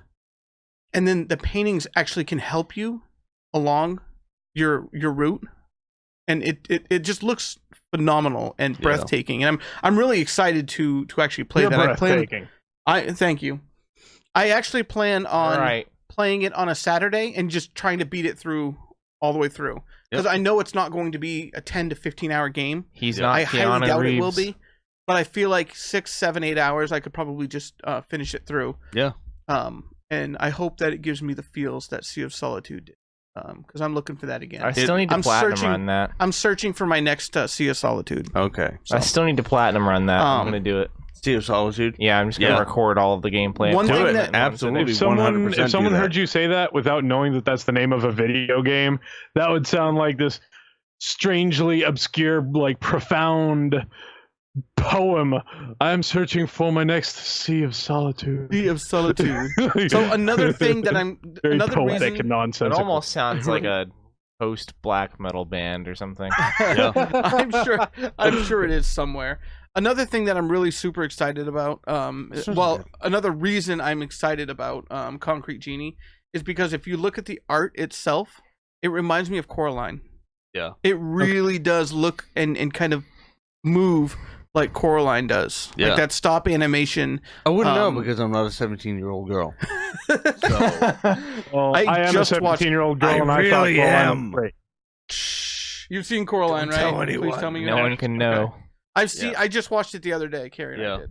and then the paintings actually can help you along your route, and it just looks phenomenal and breathtaking. And I'm really excited to actually play You're that. breathtaking. I thank you. I actually plan on All right. playing it on a Saturday and just trying to beat it through all the way through, because I know it's not going to be a 10 to 15 hour game. He's Yeah. not I highly Keanu doubt Reeves. it will be, but I feel like 6, 7, 8 hours I could probably just finish it through. Yeah. And I hope that it gives me the feels that Sea of Solitude did, because I'm looking for that again. I still need to I'm platinum searching- run that. I'm searching for my next Sea of Solitude. Okay. So I still need to platinum run that. I'm Um, gonna do it. Sea of Solitude. Yeah, I'm just gonna yeah. record all of the gameplay. One and thing put it that- in one Absolutely. If someone 100% do that. heard you say that without knowing that that's the name of a video game, that would sound like this strangely obscure, like profound poem. I'm searching for my next Sea of Solitude. Sea of Solitude. So another thing that very another poetic reason and It nonsensical. almost sounds like a post black metal band or something. I'm sure it is somewhere. Another thing that I'm really super excited about, another reason I'm excited about Concrete Genie is because if you look at the art itself, it reminds me of Coraline. Yeah. It really does look and kind of move like Coraline does. Yeah. Like that stop animation. I wouldn't know Um, because I'm not a 17-year-old girl. Well, I I am a just watched- 17-year-old girl, I and I really thought Coraline am. was great. You've seen Coraline, Don't right? tell anyone. Please tell me you No have. one can know. I've seen. Yeah. I just watched it the other day. Carrie and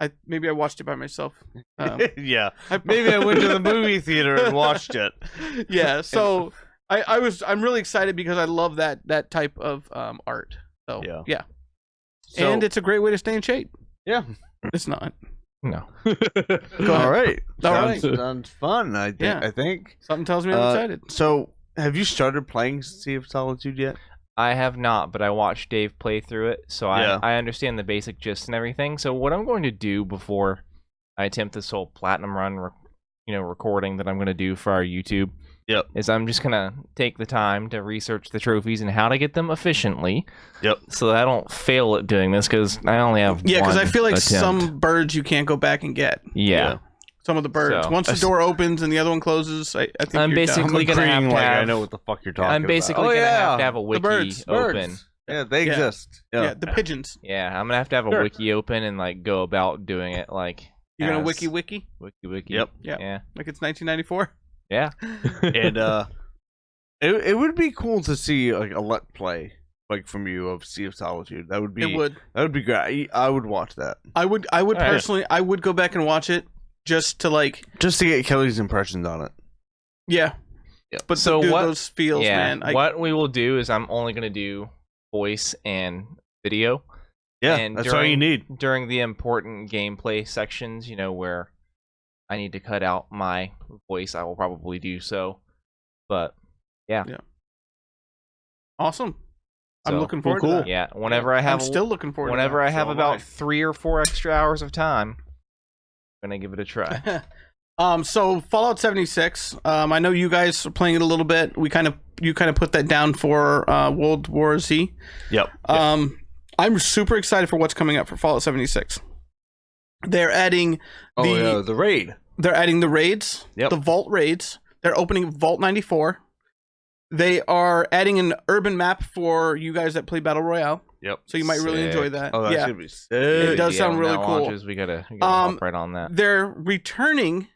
I did. Maybe I watched it by myself. Yeah. Maybe I went to the movie theater and watched it. Yeah. So I'm really excited because I love that type of art. So Yeah. So, and it's a great way to stay in shape. yeah. It's not. No. Go ahead. All right. All sounds, right. sounds fun. I think. Something tells me I'm excited. So, have you started playing Sea of Solitude yet? I have not, but I watched Dave play through it, so Yeah. I understand the basic gist and everything. So what I'm going to do before I attempt this whole platinum run, recording that I'm going to do for our YouTube, Yep. is I'm just going to take the time to research the trophies and how to get them efficiently. Yep. So that I don't fail at doing this, because I only have Yeah, because I one feel like attempt. some birds you can't go back and get. Yeah. Some of the birds. So- Once the door opens and the other one closes, I think I'm you're basically done. gonna have agreeing to like I have- know what the fuck you're talking I'm basically about. going to have a wiki birds. open. Yeah, they Yeah. exist. Yeah, the pigeons. Yeah, I'm going to have a Sure. wiki open and like go about doing it like You're gonna as- wiki wiki. Yep. Yeah. Yeah. like it's 1994. Yeah. And it would be cool to see like a let play like from you of Sea of Solitude. That would be It would. That would be great. I would watch that I would Alright. personally. I would go back and watch it just to like. just to get Kelly's impressions on it. Yeah. Yeah. But So so what- those feels, Yeah. man. What we will do is I'm only going to do voice and video Yeah, And that's all you need. during the important gameplay sections, where I need to cut out my voice. I will probably do so. But Awesome. I'm So, looking forward to cool. that. yeah, whenever I have I'm still looking forward. whenever to I have So am about I. 3 or 4 extra hours of time, I'm going to give it a try. that. So Fallout 76. I know you guys are playing it a little bit. You kind of put that down for World War Z. Yep. I'm super excited for what's coming up for Fallout 76. They're adding The raid. They're adding the raids, Yep. the vault raids. They're opening Vault 94. They are adding an urban map for you guys that play Battle Royale. Yep. So you might really Sick. enjoy that. Oh, that's yeah. gonna be sick. It does Yeah, sound when really that cool. launches, we gotta hop right on that. They're returning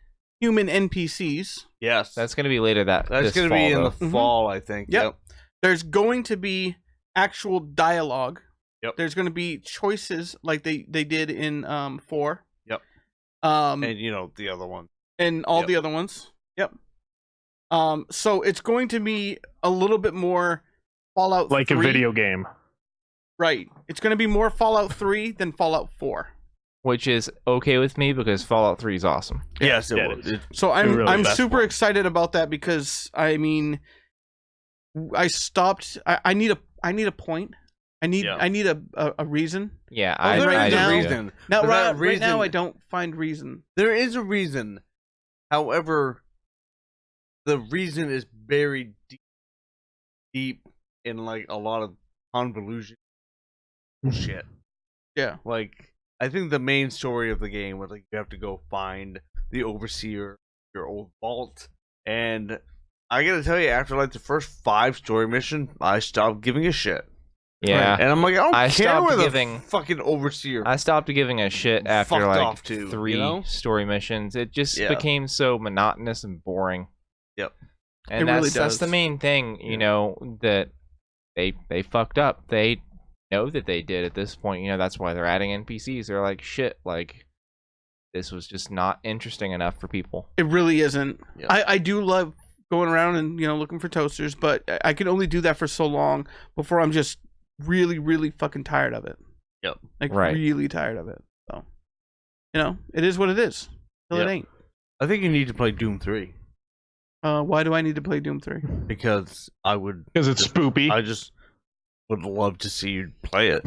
human NPCs. Yes. That's gonna be later. That's this gonna fall, be in though. the fall, I think. Yep. There's going to be actual dialogue. Yep. There's going to be choices like they did in 4. Yep. And The other one. all Yep. the other ones. Yep. So it's going to be a little bit more Fallout Like 3. a video game. Right. It's going to be more Fallout 3 than Fallout 4. Which is okay with me because Fallout 3 is awesome. Yes, Yeah, it it was. is. So They're really I'm the best super one. excited about that because I stopped. I need a point. I need a reason. Yeah, there I is do a too. reason. Now But that right now reason- I don't find reason. There is a reason. However, the reason is buried deep in like a lot of convolution shit. Yeah. Like I think the main story of the game was like you have to go find the overseer, your old vault, and I gotta tell you, after like the first 5 story mission, I stopped giving a shit. Yeah, And I'm like, I don't I care stopped where the giving- fucking overseer. I stopped giving a shit after Fucked like off to, 3 story missions. It just Yeah. became so monotonous and boring. Yep. And It that's really that's does. the main thing, that they fucked up. They know that they did at this point. That's why they're adding NPCs. They're like, shit, like this was just not interesting enough for people. It really isn't. Yeah. I do love going around and looking for toasters, but I can only do that for so long before I'm just really, really fucking tired of it. Yep. Like Right. really tired of it. So, it is what it is. Till Yep. it ain't. I think you need to play Doom 3 Why do I need to play Doom 3? because I would. Because it's spoopy. I just would love to see you play it.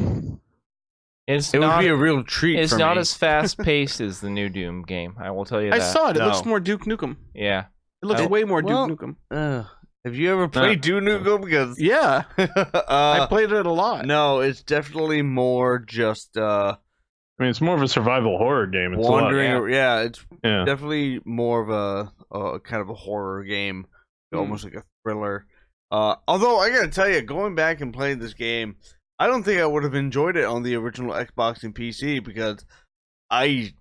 It's It not. would be a real treat. It's for not me. as fast paced as the new Doom game. I will tell you I that. saw it. It No. looks more Duke Nukem. Yeah. It looks Oh, way more well- Duke Nukem. Have you ever played Doom Nukem? Because Yeah, I I played it a lot. No, it's definitely more just I mean, it's more of a survival horror game. It's wandering. yeah. Yeah, it's Yeah. definitely more of a kind of a horror game, almost like a thriller. Although I gotta tell you, going back and playing this game, I don't think I would have enjoyed it on the original Xbox and PC because I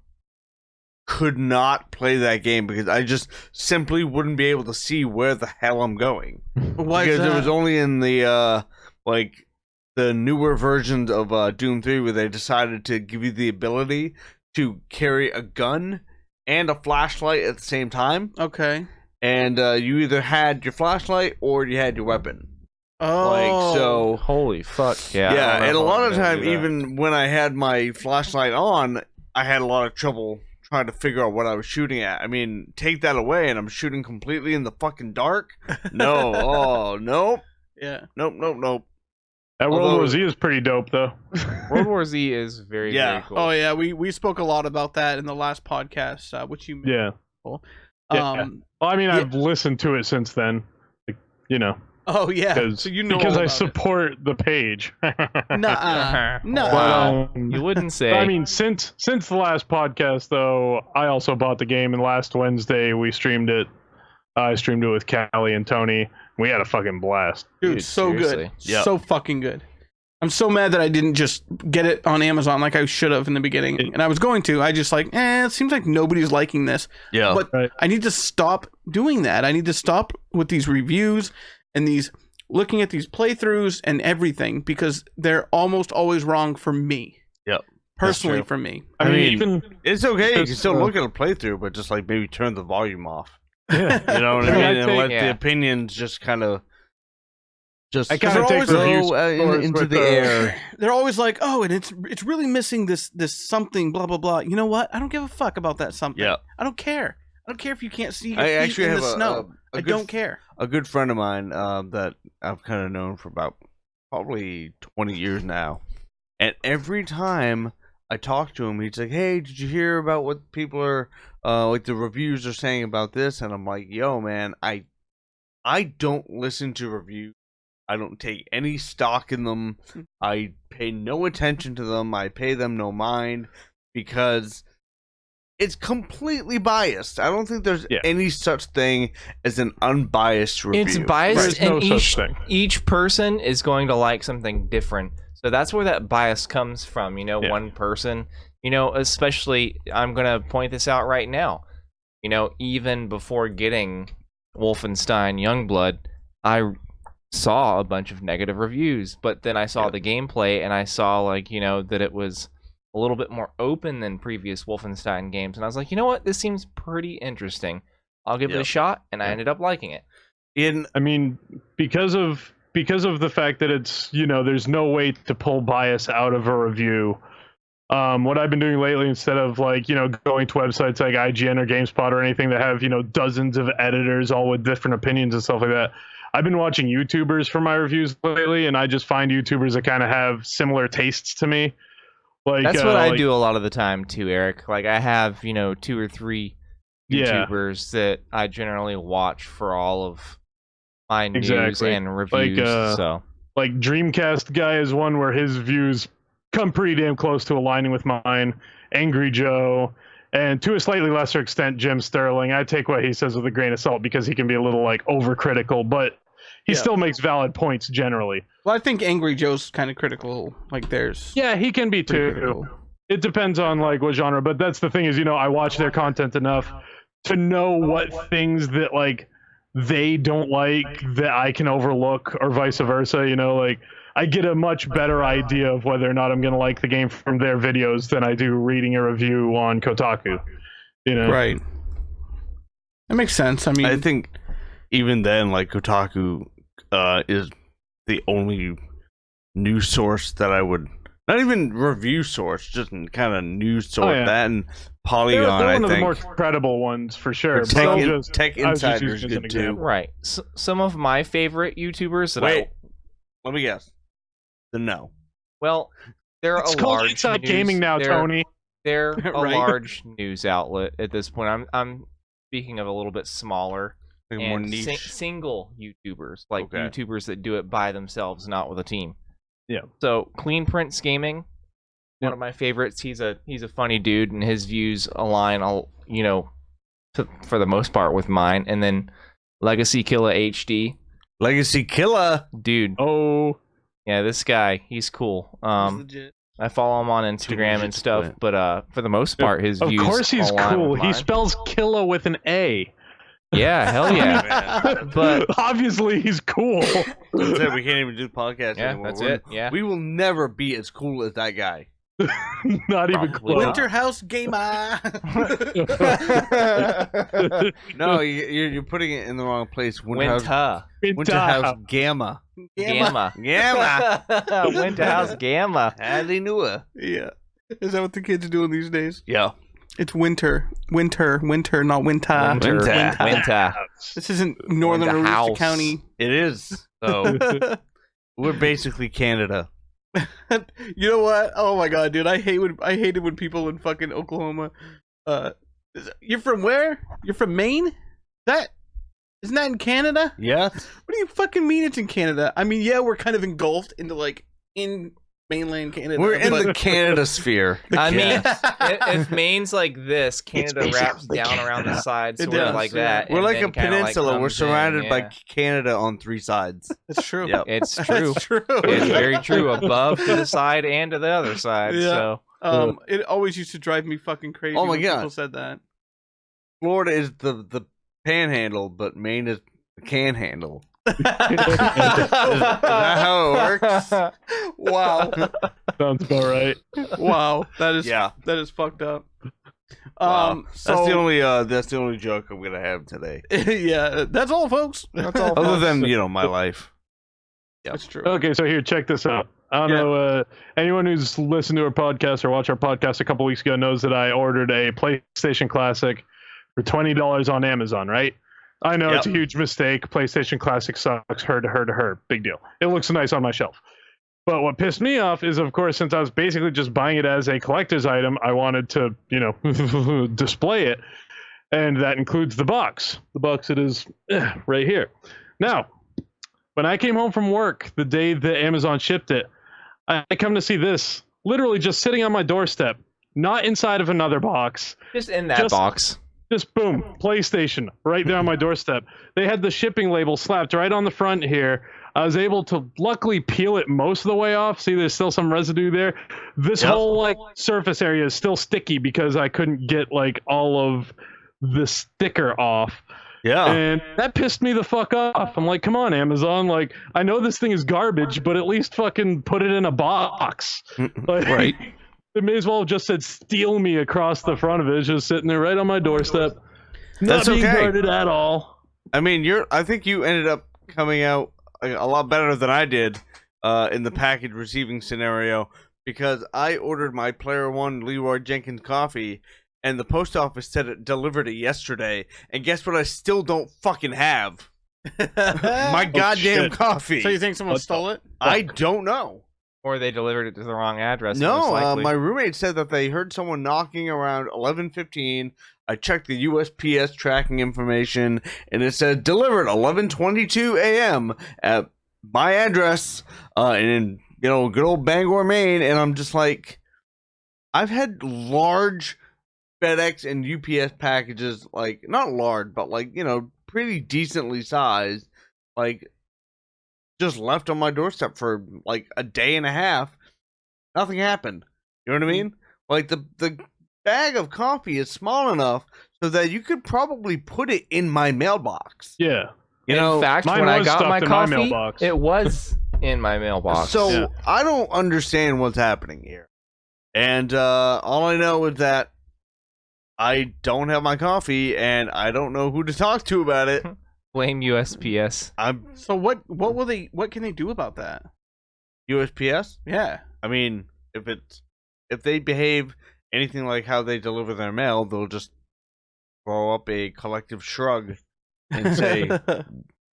could not play that game because I just simply wouldn't be able to see where the hell I'm going. Why is Because it that? was only in the the newer versions of Doom 3 where they decided to give you the ability to carry a gun and a flashlight at the same time. Okay. And you either had your flashlight or you had your weapon. Oh. So Holy fuck! Yeah. yeah, I don't know and a if lot I'm of gonna time, do that. even when I had my flashlight on, I had a lot of trouble trying to figure out what I was shooting at. I mean, take that away, and I'm shooting completely in the fucking dark. No, oh nope, Yeah. nope. That World Although- War Z is pretty dope, though. World War Z is very Yeah. very cool. Oh yeah, we spoke a lot about that in the last podcast, which you Yeah. Cool. Yeah. Well, I mean, Yeah. I've listened to it since then. Like, you know, Oh yeah. because So you know because all I about support the page. it. Nuh-uh. Nuh-uh. Wow. Um, You wouldn't say. I mean, since the last podcast, though, I also bought the game, and last Wednesday we streamed it. I streamed it with Callie and Tony. We had a fucking blast. Dude, Dude, so seriously. good. Yep. So fucking good. I'm so mad that I didn't just get it on Amazon like I should have in the beginning. And I was going to. I just it seems like nobody's liking this. Yeah, But Right. I need to stop doing that. I need to stop with these reviews and these looking at these playthroughs and everything because they're almost always wrong for me. Yep. Personally true. for me. I I mean, mean, even it's okay. You can Just, still look at a playthrough, but just like maybe turn the volume off. yeah. You know what I I mean, mean? I And think- let the Yeah. opinions just kind of just I kinda they're take always reviews go scores into with, the air. They're always like, "Oh, and it's really missing this something blah blah blah." You know what? I don't give a fuck about that something. Yeah. I don't care. I don't care if you can't see your I feet actually in have the snow. a I good don't care. a good friend of mine that I've kind of known for about probably 20 years now. And every time I talk to him, he's like, "Hey, did you hear about what people are like the reviews are saying about this?" And I'm like, "Yo, man, I don't listen to reviews. I don't take any stock in them. I pay no attention to them. I pay them no mind because it's completely biased. I don't think there's Yeah. any such thing as an unbiased review. it's biased, There's no and such thing. each person is going to like something different. So that's where that bias comes from. You know, Yeah. one person. You know, especially I'm gonna point this out right now. You know, even before getting Wolfenstein Youngblood, I saw a bunch of negative reviews, but then I saw the gameplay and I saw that it was a little bit more open than previous Wolfenstein games, and I was like, you know what, this seems pretty interesting. I'll give it a Yep. shot, and I Yep. ended up liking it. I mean, because of the fact that it's, there's no way to pull bias out of a review. What I've been doing lately, instead of going to websites like IGN or GameSpot or anything that have dozens of editors all with different opinions and stuff like that, I've been watching YouTubers for my reviews lately, and I just find YouTubers that kind of have similar tastes to me. Like That's what I do a lot of the time too, Eric. Like I have 2 or 3 Yeah. YouTubers that I generally watch for all of my news Exactly. and reviews. So Like Dreamcast guy is one where his views come pretty damn close to aligning with mine. Angry Joe, and to a slightly lesser extent, Jim Sterling. I take what he says with a grain of salt because he can be a little overcritical, but he Yeah. still makes valid points generally. Well, I think Angry Joe's kind of critical. Like there's Yeah, he can be pretty too. critical. It depends on what genre, but that's the thing is, I watch their content enough to know what things that they don't like that I can overlook or vice versa, I get a much better idea of whether or not I'm going to like the game from their videos than I do reading a review on Kotaku. Right. That makes sense. I mean, I think even then, Kotaku is the only news source that I would not even review source, just kind of news source. Oh, yeah. That and They're Polygon, one I of the think. more credible ones for sure. Tech, But in- I'll just- Tech I was just Insider's using it as an good too. example. right. Some of my favorite YouTubers that Wait, let me guess. they're It's a called large Inside news- Gaming now, they're- Tony. They're a Right. large news outlet at this point. I'm speaking of a little bit smaller Like more and niche. single YouTubers, like Okay. YouTubers that do it by themselves, not with a team. Yeah. So Clean Prince Gaming, one Yep. of my favorites. He's a funny dude, and his views align, for the most part with mine. And then Legacy Killer HD, Legacy Killer. dude, Oh, Yeah, this guy, he's cool. Legit. I follow him on Instagram and stuff, but for the most part, his views. Of course, he's align cool. with He mine. spells kilo with an A. Yeah, hell yeah. But Obviously, he's cool. That's it. We can't even do the podcast yeah, anymore. that's it. Yeah. We will never be as cool as that guy. Not even Probably close. not. Winter House Gamer. No, you're putting it in the wrong place. Winter House Gamma. Gamma. Gamma. Winter House Gamma. Hallelujah. Yeah. Is that what the kids are doing these days? Yeah. It's winter, not winter. Winter. This isn't Northern Winter Aroostook House. County. It is. So we're basically Canada. You know what? Oh my god, dude! I hated when people in fucking Oklahoma. You're from where? You're from Maine? Isn't that in Canada? Yes. What do you fucking mean it's in Canada? I mean, yeah, we're kind of engulfed into like in mainland Canada. We're in but the Canada sphere. I mean, Yeah. if Maine's like this, Canada basically wraps down around the sides, It sort of does, like yeah. that. We're and like then a kinda, like, peninsula. We're comes in, surrounded by yeah. Canada on 3 sides. It's true. Yep. It's true. That's true. It's very true. Above to the side and to the other side. Yeah. So It always used to drive me fucking crazy. Oh my when God. People said that. Florida is the panhandle, but Maine is the canhandle. Is that how it works? Wow. Sounds about right. Wow. That is fucked up. Wow. So That's the only joke I'm gonna have today. yeah, that's all, folks. That's all. Other folks. than my life. That's true. Okay, so here, check this out. I don't know, anyone who's listened to our podcast or watched our podcast a couple weeks ago knows that I ordered a PlayStation Classic for $20 on Amazon, right? I know it's a huge mistake. PlayStation Classic sucks. Her. Big deal. It looks nice on my shelf. But what pissed me off is, of course, since I was basically just buying it as a collector's item, I wanted to, display it. And that includes the box. The box it is right here. Now, when I came home from work the day that Amazon shipped it, I come to see this literally just sitting on my doorstep, not inside of another box. just in that box. Just boom, PlayStation right there on my doorstep. They had the shipping label slapped right on the front here. I was able to luckily peel it most of the way off. See, there's still some residue there. This whole surface area is still sticky because I couldn't get all of the sticker off. Yeah. And that pissed me the fuck off. I'm like, come on, Amazon. I know this thing is garbage, but at least fucking put it in a box. Right. They may as well have just said steal me across the front of it. It's just sitting there right on my doorstep. That's not being okay. guarded at all. I mean, I think you ended up coming out a lot better than I did in the package receiving scenario, because I ordered my Player One Leroy Jenkins coffee, and the post office said it delivered it yesterday, and guess what? I still don't fucking have my goddamn shit. coffee. So you think someone stole it? I don't know. Or they delivered it to the wrong address. most No, likely. my roommate said that they heard someone knocking around 11:15. I checked the USPS tracking information, and it said delivered 11:22 a.m. at my address in good old Bangor, Maine. And I'm just like, I've had large FedEx and UPS packages, not large, but pretty decently sized, just left on my doorstep for a day and a half. Nothing happened. You know what I mean? The bag of coffee is small enough so that you could probably put it in my mailbox. Yeah. In fact, mine when I was got my stuffed in my coffee, mailbox. it was in my mailbox. So Yeah. I don't understand what's happening here. And all I know is that I don't have my coffee, and I don't know who to talk to about it. Blame USPS. I'm So what can they do about that? USPS. Yeah. I mean, if they behave anything like how they deliver their mail, they'll just throw up a collective shrug and say,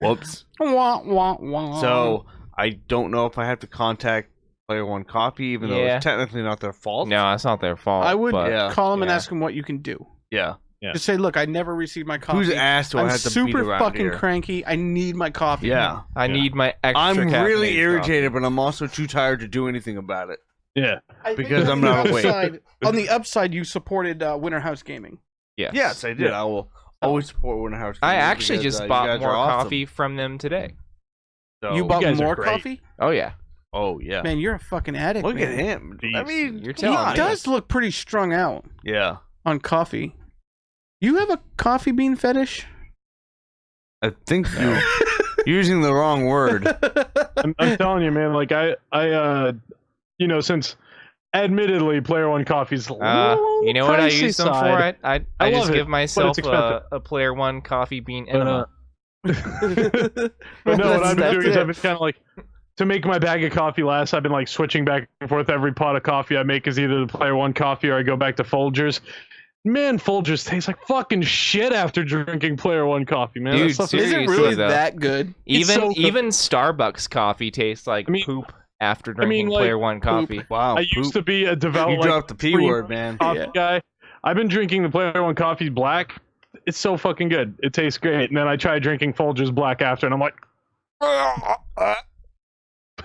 "Whoops." Wah, wah, wah. So I don't know if I have to contact Player One Coffee, even though Yeah. it's technically not their fault. No, it's not their fault. I would but call them and yeah. ask them what you can do. Yeah. Yeah. Just say, look, I never received my coffee. Whose ass do I I'm have to beat super around fucking here? cranky. I need my coffee. Yeah. I need my extra. I'm really caffeinated irritated, but I'm also too tired to do anything about it. Yeah. I think Because on I'm the not awake. upside- On the upside, you supported Winter House Gaming. coffee. Yes. Yes, I did. I will always support Winter House. I Gaming actually because, just you bought guys more are awesome. coffee from them today. So- You bought guys are more great. coffee? Oh yeah. Oh yeah. Man, you're a fucking addict. Look at man. him. I mean, You're He telling me. does look pretty strung out yeah. on coffee. You have a coffee bean fetish? I think you're using the wrong word. I'm telling you, man. Like I since admittedly Player One coffee's You know what I use them for? I I just love it, give but myself it's expensive. a Player One coffee bean enema. But no, what I've been doing is I've been kind of like, to make my bag of coffee last, I've been like switching back and forth. Every pot of coffee I make is either the Player One coffee or I go back to Folgers. Man, Folgers tastes like fucking shit after drinking Player One coffee, man. Dude, That stuff Is seriously, it really though. that good? Even so good. even Starbucks coffee tastes like poop after drinking like, Player One coffee. Wow. I used to be a devout You like, dropped the P cream word, man. coffee guy. I've been drinking the Player One coffee black. It's so fucking good. It tastes great. And then I tried drinking Folgers black after, and I'm like,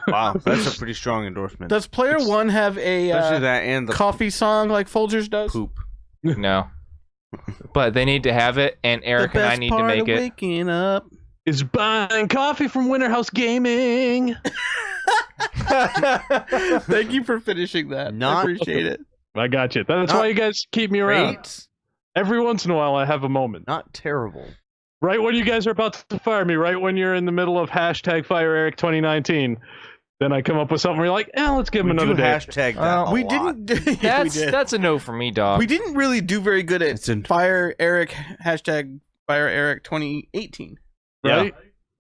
Wow, that's a pretty strong endorsement. Does Player One have Especially a that and the coffee song like Folgers does? poop. No. But they need to have it, and Eric and I need to make it. Waking up. is buying coffee from Winterhouse Gaming. Thank you for finishing that. I Not- appreciate it. I got you. That's Not why you guys keep me around. Great. Every once in a while, I have a moment. Not terrible. Right when you guys are about to fire me, right when you're in the middle of hashtag Fire Eric 2019, then I come up with something where you're like, let's give him We another do day. hashtag that a We lot. didn't. Yeah, we did. That's a no for me, dog. We didn't really do very good at It's in- Fire Eric hashtag Fire Eric 2018. Right?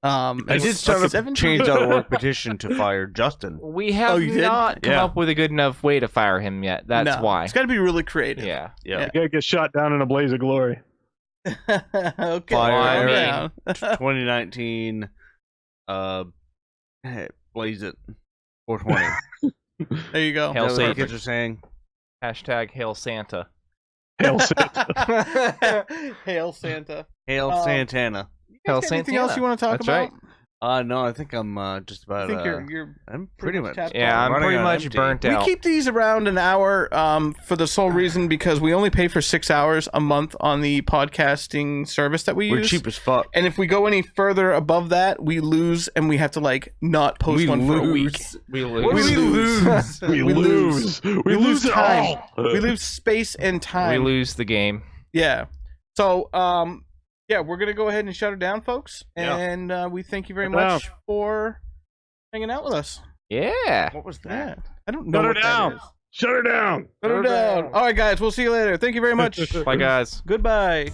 I it's did start a 17. change.org petition to fire Justin. We have you did? not come Yeah. up with a good enough way to fire him yet. That's No, why. It's got to be really creative. Yeah. Yeah. Yeah. You gotta get shot down in a blaze of glory. Okay. Fire calm Eric. down. 2019. Blaze it. 420. There you go. Hell Is that what Satan. the kids are saying? Hashtag Hail Santa. Hail Santa. Hail Santa. Hail Santana. Hail Anything Santana. else you want to talk That's about? right. No, I think I'm just I about. think you're I'm pretty much. tapped Yeah, out. I'm running pretty on much empty. burnt We out. keep these around an hour for the sole reason because we only pay for 6 hours a month on the podcasting service that we We're use. cheap as fuck. And if we go any further above that, we lose and we have to like not post We one for a week. lose. We What do lose. we lose? We We lose. We lose it time. all. We lose space and We time. lose the game. Yeah. So, yeah, we're gonna go ahead and shut it down, folks. Yeah. And we thank you very Shut it much for hanging out with us. Yeah. What was Yeah. that? I don't know Shut her what that down. is. Shut her down. Shut her down. All right, guys. We'll see you later. Thank you very much. Bye, guys. Goodbye.